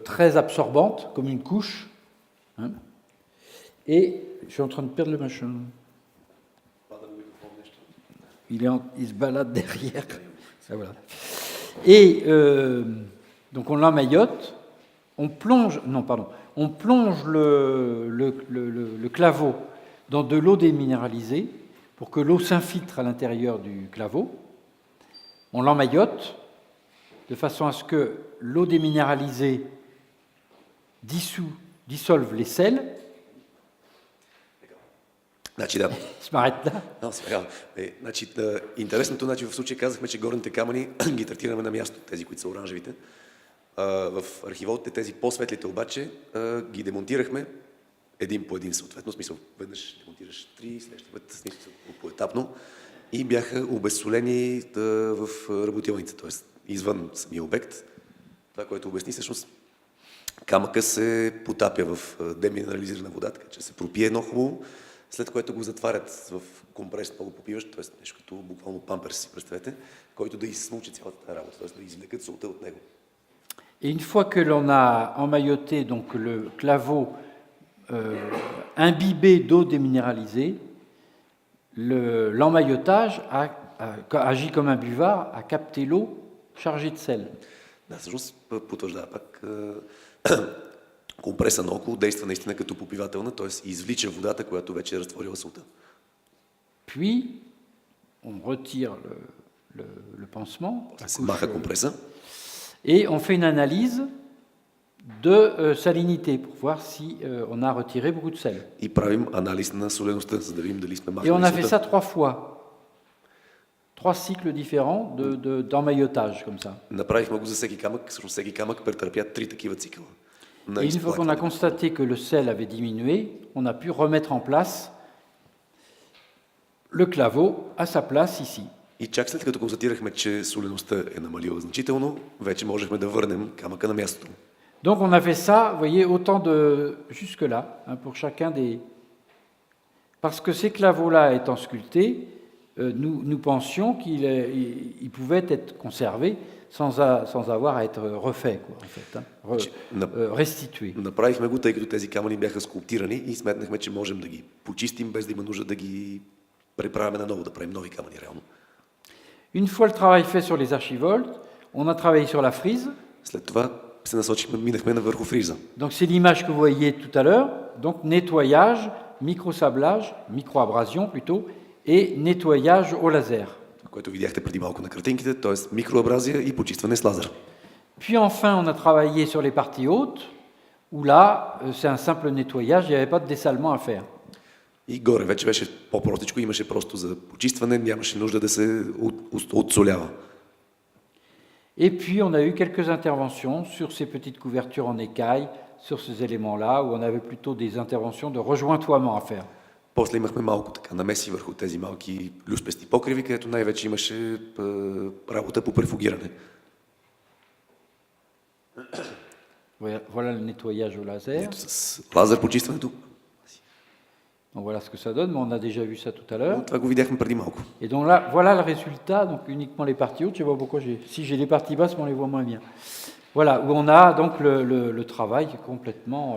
très absorbante, comme une couche. Hein, et je suis en train de perdre le machin. Il se balade derrière. Ah, voilà. Et donc on l'emmaillote, on plonge le claveau dans de l'eau déminéralisée pour que l'eau s'infiltre à l'intérieur du claveau. On l'emmaillote de façon à ce que l'eau déminéralisée dissolve les sels. Значи да. Je m'arrête là. Сега. Значи, интересното, в случая казахме, че горните камъни ги третираме на място, тези, които са оранжевите. В архиволтите тези по-светлите обаче ги демонтирахме един по един съответно. В смисъл, веднъж демонтираш 3, следващия път поетапно и бяха обезсолени в работилница, т.е. извън самия обект. Това, което обясни, всъщност камъка се потапя в деминерализирана вода, така че се пропие едно хубаво, след което го затварят в компрес, много попиващ, т.е. нещо като буквално памперс, си представете, който да изсмучи цялата тази работа, т.е. да извлекат солта от него. Et une fois que l'on a emmailloté donc le claveau imbibé d'eau déminéralisée, l'emmaillotage agit comme un buvard, a capté l'eau chargée de sel. Да, всъщност потвърждава пак. Компреса наоколо действа наистина като попивателна, т.е. извлича водата, която вече е разтворила солта. Puis, on retire le pansement. Се маха компреса. Et on fait une analyse de salinité pour voir si on a retiré beaucoup de sel. И правим анализ на солеността, за да видим дали сме махали Et on a солта. fait ça 3 fois. 3 cycles différents d'emmaillotage comme ça. Направихме го за всеки камък, всъщност всеки камък претърпя 3 такива цикъла. Et une fois qu'on a constaté que le sel avait diminué, on a pu remettre en place le claveau à sa place ici. И чак след като констатирахме, че солеността е намалила значително, вече можехме да върнем камъка на мястото. Donc on a fait ça, vous voyez, autant de jusque-là, hein, pour chacun des... Parce que ces claveaux-là étant sculptés, nous pensions qu'ils pouvaient être conservés sans avoir à être refaits, quoi, en fait, hein, restitués. Направихме го, тъй като тези камъни бяха скулптирани и сметнахме, че можем да ги почистим, без да има нужда да ги преправяме наново, да правим нови камъни реално. Une fois le travail fait sur les archivoltes, on a travaillé sur la frise. След това се насочихме, минахме на върху фриза. Donc c'est l'image que vous voyez tout à l'heure, donc nettoyage, micro-sablage, micro-abrasion plutôt, et nettoyage au laser. Което видяхте преди малко на картинките, т.е. микроабразия и почистване с лазер. Puis enfin, on a travaillé sur les parties hautes, où là, c'est un simple nettoyage, il n'y avait pas de dessalement à faire. И горе вече беше по-простичко, имаше просто за почистване, нямаше нужда да се отсолява. Et puis, on a eu quelques interventions sur ces petites couvertures en écaille, sur ces éléments-là, où on avait plutôt des interventions de rejointoiement à faire. После имахме малко така намеси върху тези малки люспести покриви, където най-вече имаше работа по префугиране. Voilà le nettoyage au laser. Ето с лазер почистването. Donc voilà ce que ça donne, mais on a déjà vu ça tout à l'heure. Това го видяхме преди малко. Et donc là, voilà le résultat, donc uniquement les parties hautes. Je ne sais pas pourquoi si j'ai les parties basses, mais on les voit moins bien. Voilà, où on a donc le travail complètement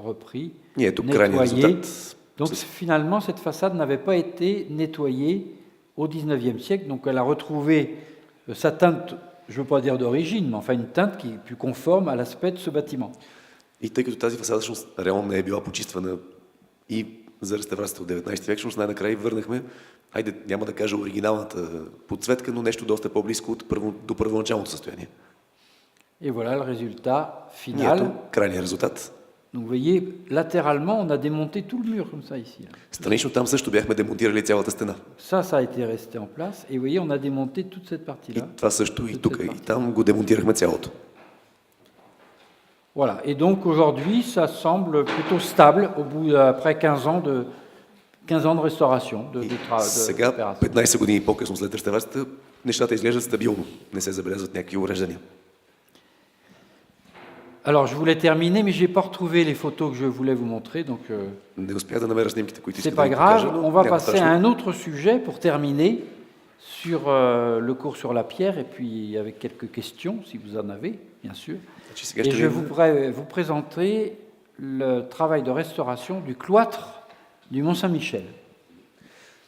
repris, И ето крайният nettoyé. резултат. Donc finalement, cette façade n'avait pas été nettoyée au XIXe siècle, donc elle a retrouvé sa teinte, je ne veux pas dire d'origine, mais enfin une teinte qui est plus conforme à l'aspect de ce bâtiment. И тъй като тази фасада всъщност реално не е била почиствана и за реставрацията от 19 век, всъщност най-накрая върнахме, хайде, няма да кажа оригиналната подсветка, но нещо доста по-близко до първоначалното състояние. Et voilà le résultat И final. ето крайният резултат. Donc vous voyez, latéralement, on a démonté tout le mur comme ça ici. Странично там също бяхме демонтирали цялата стена. Ça a été resté en place. Et vous voyez, on a démonté toute cette И partie-là. това също и тук, и там го демонтирахме цялото. Voilà. Et donc aujourd'hui, ça semble plutôt stable au bout après 15 ans de restauration, Сега, d'opération. 15 години по-късно след реставрацията, нещата изглеждат стабилно. Не се забелязват някакви увреждания. Alors, je voulais terminer, mais je n'ai pas retrouvé les photos que je voulais vous montrer, donc Не успях да намеря снимките, които c'est исках pas да ви grave. покажа, но On va няма passer à страшно. un autre sujet pour terminer sur le cours sur la pierre, et puis avec quelques questions, si vous en avez, bien sûr. Значи сега Et ще je ви... voudrais vous présenter le travail de restauration du cloître du Mont-Saint-Michel.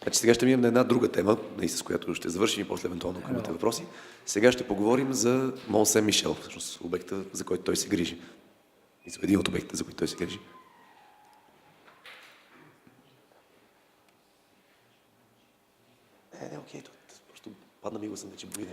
Значи сега ще минем на една друга тема, с която ще завършим и после евентуално, ако имате въпроси. Сега ще поговорим за Мон Сен Мишел, всъщност обекта, за който той се грижи. И за един от обектите, за които той се грижи. Не, окей, просто падна ми го съм, че бои нещо.